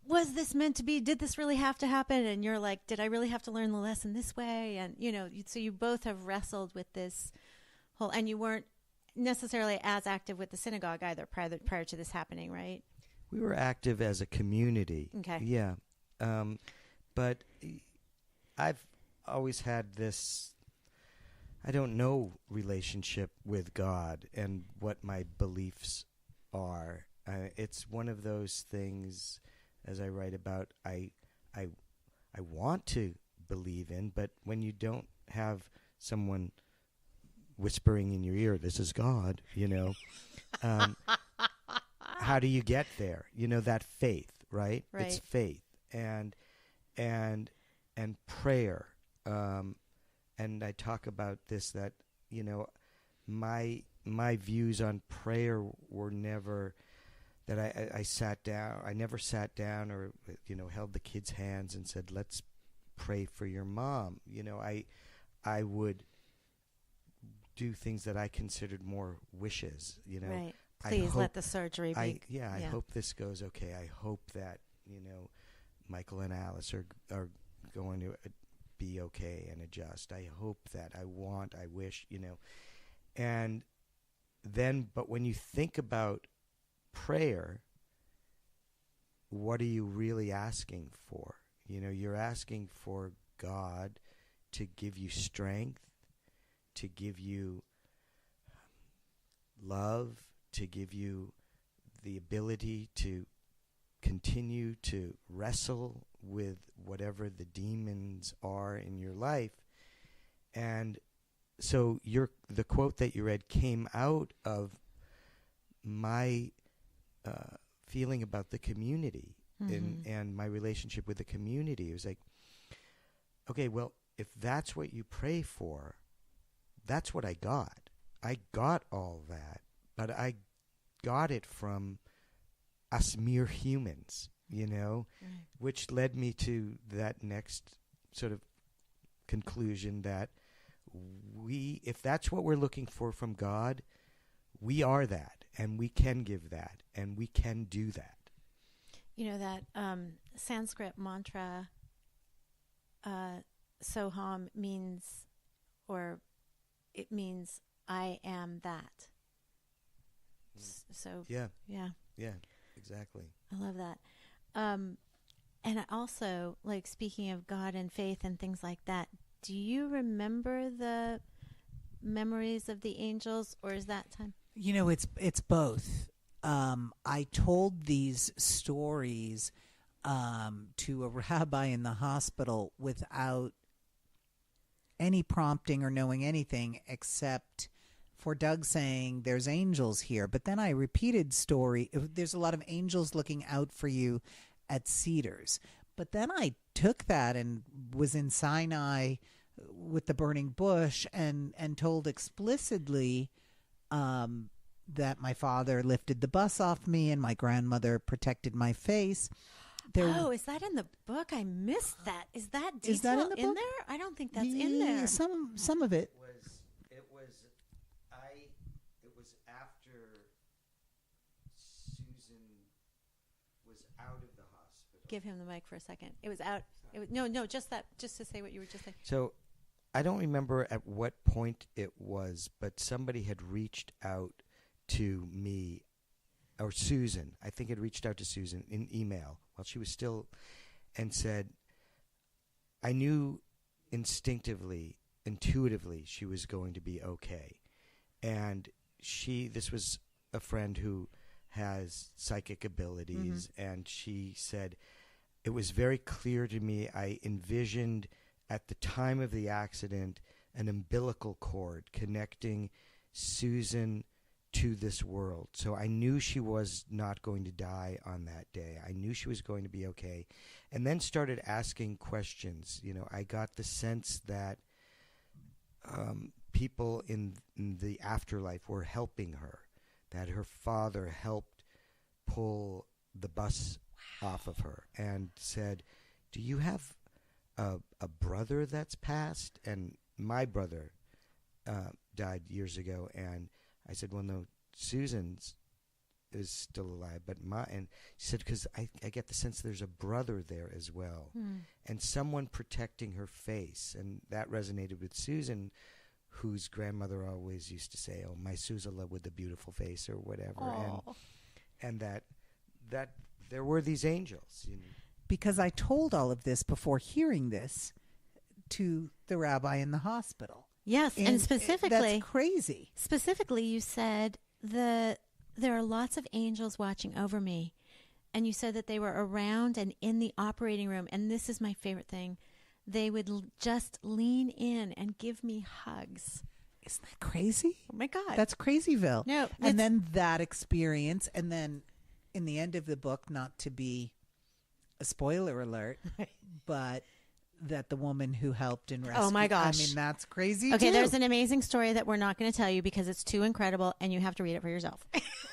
was this meant to be? Did this really have to happen? And you're like, did I really have to learn the lesson this way? And, so you both have wrestled with this whole, and you weren't necessarily as active with the synagogue either prior to this happening, right? We were active as a community. Okay. Yeah. But I've always had this, I don't know, relationship with God and what my beliefs are. It's one of those things, as I write about, I want to believe in, but when you don't have someone whispering in your ear, this is God, how do you get there? That faith, right? It's faith and prayer. And I talk about this, that, my views on prayer were never that I sat down. I never sat down or, held the kids' hands and said, let's pray for your mom. I would do things that I considered more wishes, Right. Please let the surgery be. I hope this goes okay. I hope that, Michael and Alyce are going to be okay and adjust. I hope that, I wish, And then, but when you think about prayer, what are you really asking for? You're asking for God to give you strength, to give you love, to give you the ability to continue to wrestle with whatever the demons are in your life. And so the quote that you read came out of my feeling about the community and my relationship with the community. It was like, okay, well, if that's what you pray for, that's what I got. I got all that, but I got it from us mere humans, which led me to that next sort of conclusion that if that's what we're looking for from God, we are that, and we can give that, and we can do that. That Sanskrit mantra, soham, means I am that. So yeah, exactly. I love that. And I also, like, speaking of God and faith and things like that, do you remember the memories of the angels, or is that time? It's both. I told these stories to a rabbi in the hospital without any prompting or knowing anything except for Doug saying there's angels here. But then I repeated there's a lot of angels looking out for you at Cedars. But then I took that and was in Sinai with the burning bush and told explicitly that my father lifted the bus off me and my grandmother protected my face. Is that in the book? I missed that. Is that detail in there? I don't think that's in there. Some of it. was out of the hospital. Give him the mic for a second. It was out. It was, no, just that. Just to say what you were just saying. So I don't remember at what point it was, but somebody had reached out to me, or Susan. I think had reached out to Susan in email while she was still, and said, I knew intuitively, she was going to be okay. And this was a friend who has psychic abilities, and she said, it was very clear to me, I envisioned at the time of the accident an umbilical cord connecting Susan to this world. So I knew she was not going to die on that day. I knew she was going to be okay. And then started asking questions. You know, I got the sense that people in the afterlife were helping her, that her father helped pull the bus off of her and said, do you have a brother that's passed? And my brother died years ago, and I said, well, no, Susan's is still alive, but and she said, because I get the sense there's a brother there as well, and someone protecting her face, and that resonated with Susan, whose grandmother always used to say, oh, my Susala with the beautiful face, or whatever, and that there were these angels, you know. Because I told all of this before hearing this to the rabbi in the hospital. Yes, and specifically, that's crazy. Specifically, you said there are lots of angels watching over me, and you said that they were around and in the operating room. And this is my favorite thing: they would just lean in and give me hugs. Isn't that crazy? Oh my God, that's crazyville. No, and then that experience, and then in the end of the book, not to be a spoiler alert, but that the woman who helped in rescue. Oh my gosh. I mean, that's crazy. Okay, too. there's an amazing story that we're not going to tell you because it's too incredible and you have to read it for yourself.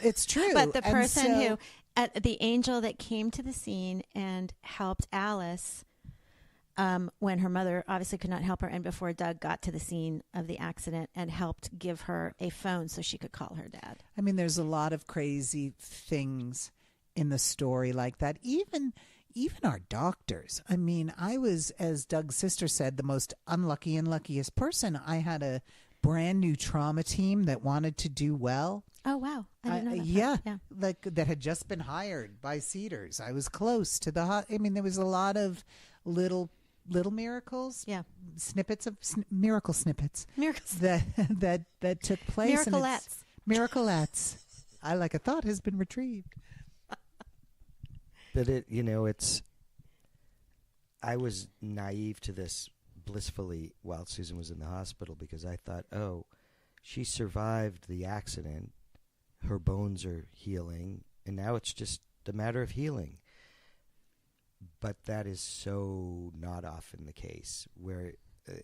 It's true. But the person the angel that came to the scene and helped Alyce when her mother obviously could not help her, and before Doug got to the scene of the accident and helped give her a phone so she could call her dad. I mean, there's a lot of crazy things in the story like that. Even our doctors. I mean, I was, as Doug's sister said, the most unlucky and luckiest person. I had a brand new trauma team that wanted to do well. Oh, wow. I didn't know that. Yeah, Yeah. like that had just been hired by Cedars. I was close to the I mean, there was a lot of little miracles. Yeah. Snippets of miracle snippets. Miracles. That took place. Miraculettes. Miraculettes. I like a thought has been retrieved. But I was naive to this blissfully while Susan was in the hospital, because I thought, oh, she survived the accident, her bones are healing, and now it's just a matter of healing. But that is so not often the case, where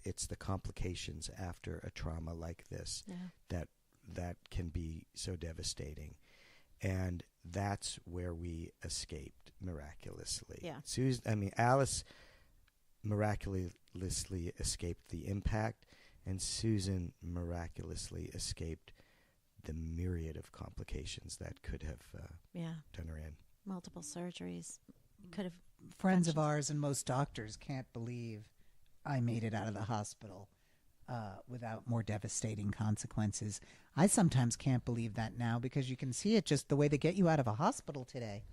it's the complications after a trauma like this that can be so devastating. And that's where we escaped miraculously. Yeah. Alyce miraculously escaped the impact, and Susan miraculously escaped the myriad of complications that could have done her in. Multiple surgeries could have. Friends of ours and most doctors can't believe I made it out of the hospital without more devastating consequences. I sometimes can't believe that now, because you can see it just the way they get you out of a hospital today.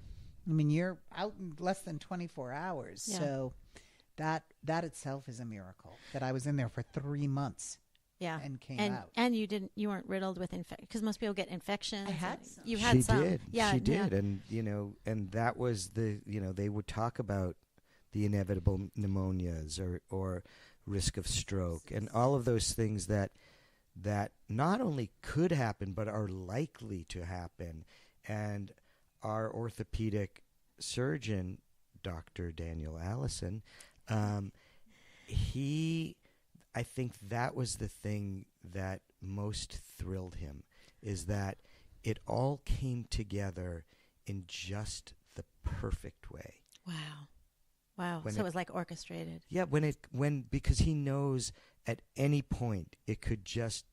I mean, you're out in less than 24 hours. Yeah. So that itself is a miracle, that I was in there for 3 months. Yeah, and came out. And you weren't riddled with infection, because most people get infections. I had some. You had some. Did. Yeah, she did, and and that was they would talk about the inevitable pneumonias or risk of stroke and all of those things that not only could happen but are likely to happen. And our orthopedic surgeon, Dr. Daniel Allison, I think that was the thing that most thrilled him, is that it all came together in just the perfect way. Wow. So it was like orchestrated. Yeah, because he knows at any point it could just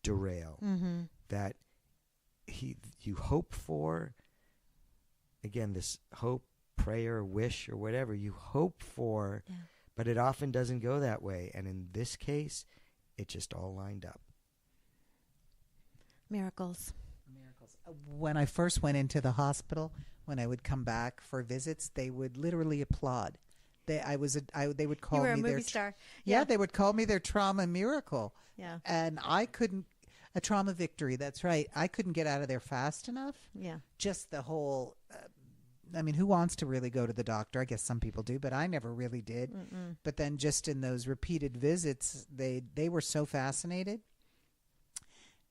derail. Mm-hmm. That you hope for again, this hope, prayer, wish, or whatever you hope for, but it often doesn't go that way. And in this case, it just all lined up. Miracles. When I first went into the hospital, when I would come back for visits, they would literally applaud. They would call You were me a their movie star. Yeah, they would call me their trauma miracle. Yeah. And I couldn't, a trauma victory, that's right. I couldn't get out of there fast enough. Yeah. Just the whole, I mean, who wants to really go to the doctor? I guess some people do, but I never really did. Mm-mm. But then just in those repeated visits, they were so fascinated.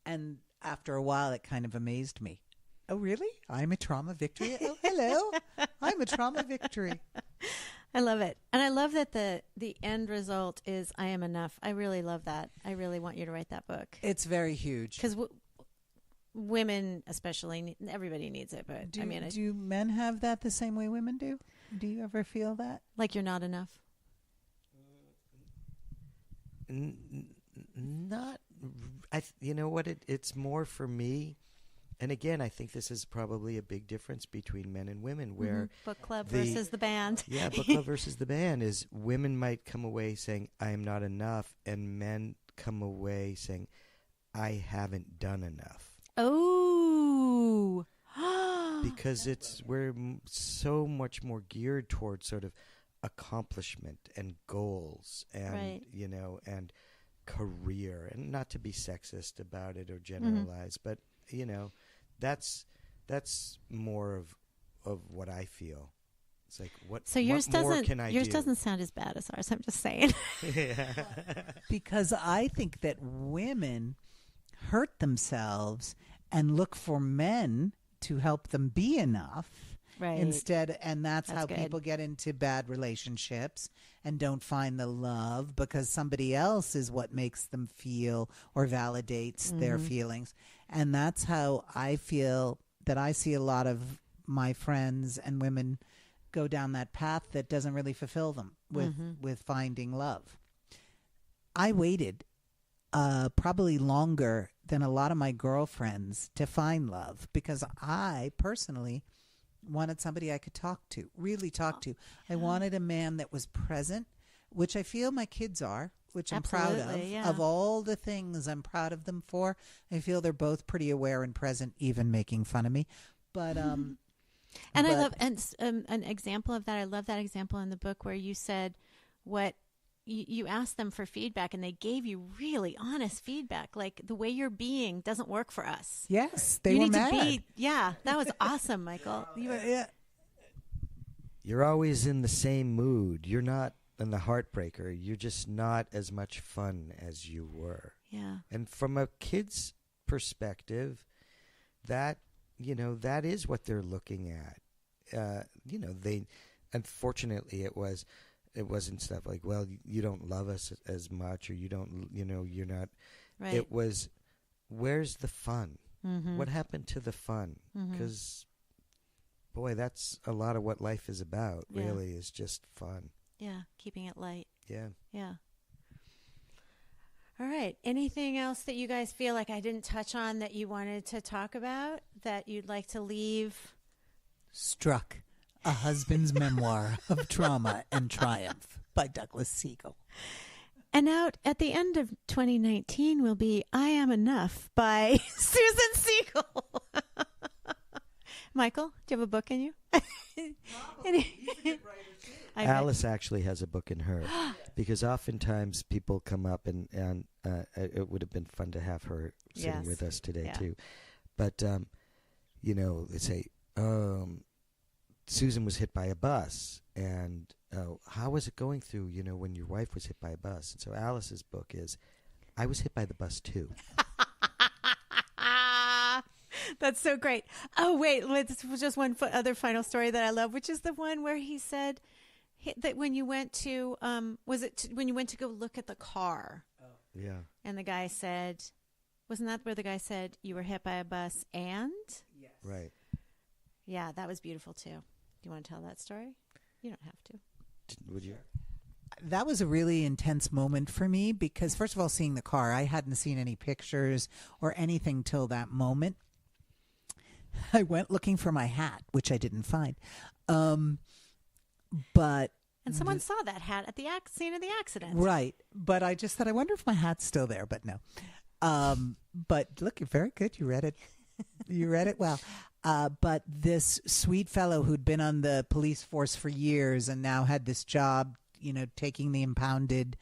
And after a while, it kind of amazed me. Oh, really? I'm a trauma victory? Oh, hello. I'm a trauma victory. I love it. And I love that the end result is I am enough. I really love that. I really want you to write that book. It's very huge. Because women especially, everybody needs it. But do men have that the same way women do? Do you ever feel that? Like you're not enough? Not, you know what? It's more for me. And again, I think this is probably a big difference between men and women, where book club versus the band. Yeah, book club versus the band is women might come away saying, I am not enough, and men come away saying, I haven't done enough. Oh. Because we're so much more geared towards sort of accomplishment and goals and, and career, and not to be sexist about it or generalize, but, that's more of what I feel. It's like, what more can I do? Yours doesn't sound as bad as ours. I'm just saying. Because I think that women hurt themselves and look for men to help them be enough. Right. Instead, and that's how good. people get into bad relationships and don't find the love, because somebody else is what makes them feel or validates their feelings. And that's how I feel that I see a lot of my friends and women go down that path that doesn't really fulfill them with finding love. I waited probably longer than a lot of my girlfriends to find love, because I personally wanted somebody I could really talk to. I wanted a man that was present, which I feel my kids are, which I'm proud of. Yeah. Of all the things I'm proud of them for, I feel they're both pretty aware and present, even making fun of me. But and I love an example of that. I love that example in the book where you said what you asked them for feedback, and they gave you really honest feedback. Like, the way you're being doesn't work for us. Yes, they were mad. That was awesome, Michael. You're always in the same mood. You're not in the heartbreaker. You're just not as much fun as you were. Yeah. And from a kid's perspective, that is what they're looking at. They, unfortunately, it wasn't stuff like, well, you don't love us as much, or you don't, you're not. Right. It was, where's the fun? Mm-hmm. What happened to the fun? Because, boy, that's a lot of what life is about, really, is just fun. Yeah, keeping it light. Yeah. Yeah. All right. Anything else that you guys feel like I didn't touch on that you wanted to talk about, that you'd like to leave? Struck. A Husband's Memoir of Trauma and Triumph by Doug Segal. And out at the end of 2019 will be I Am Enough by Susan Segal. Michael, do you have a book in you? Alyce actually has a book in her, because oftentimes people come up and it would have been fun to have her sitting with us today too. But, they say, Susan was hit by a bus, and how was it going through, when your wife was hit by a bus? And so Alyce's book is, I was hit by the bus too. That's so great. Oh, wait, let's just one other final story that I love, which is the one where he said that when you went to, when you went to go look at the car? Oh. Yeah. And the guy said, wasn't that where the guy said you were hit by a bus and? Yes. Right. Yeah, that was beautiful too. Do you want to tell that story? You don't have to. Would you? That was a really intense moment for me, because first of all, seeing the car, I hadn't seen any pictures or anything till that moment. I went looking for my hat, which I didn't find. But And someone saw that hat at the scene of the accident. right. But I just thought, I wonder if my hat's still there. But no. But look, you're very good. You read it. You read it well. But this sweet fellow who'd been on the police force for years and now had this job, taking the impounded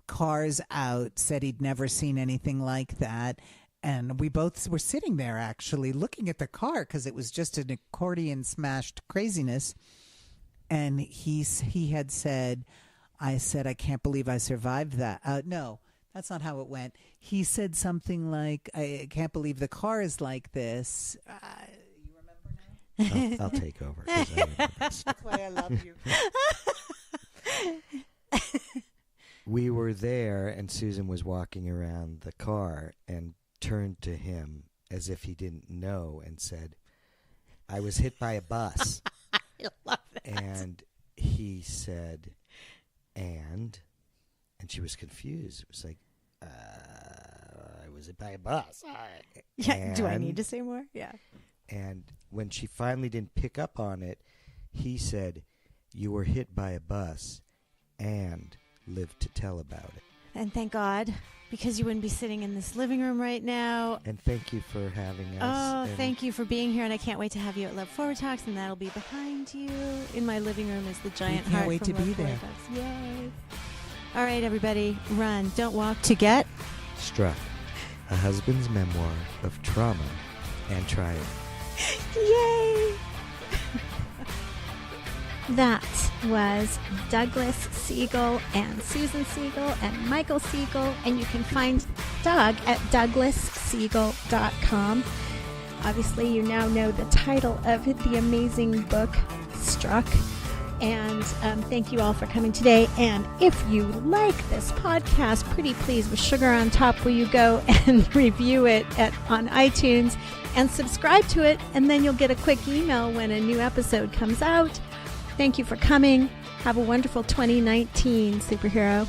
cars out, said he'd never seen anything like that. And we both were sitting there actually looking at the car because it was just an accordion smashed craziness. And he had said, I can't believe I survived that. No, that's not how it went. He said something like, I can't believe the car is like this. You remember now? I'll take over. 'Cause I remember. That's why I love you. We were there, and Susan was walking around the car and turned to him as if he didn't know and said, I was hit by a bus. I love it. And he said, and she was confused. It was like, I was hit by a bus. Yeah. Do I need to say more? Yeah. And when she finally didn't pick up on it, he said, you were hit by a bus and lived to tell about it. And thank God, because you wouldn't be sitting in this living room right now. And thank you for having us. Oh, and thank you for being here, and I can't wait to have you at Love Forward Talks, and that'll be behind you. In my living room is the giant can't heart wait from to be Love Forward there. Talks. Yay. All right, everybody, run, don't walk to get Struck, a husband's memoir of trauma and triumph. Yay! That was Douglas Segal and Susan Segal and Michael Segal, and you can find Doug at douglassegal.com. Obviously, you now know the title of the amazing book, Struck. And thank you all for coming today. And if you like this podcast, pretty please, with sugar on top, will you go and review it on iTunes and subscribe to it, and then you'll get a quick email when a new episode comes out. Thank you for coming. Have a wonderful 2019, superhero.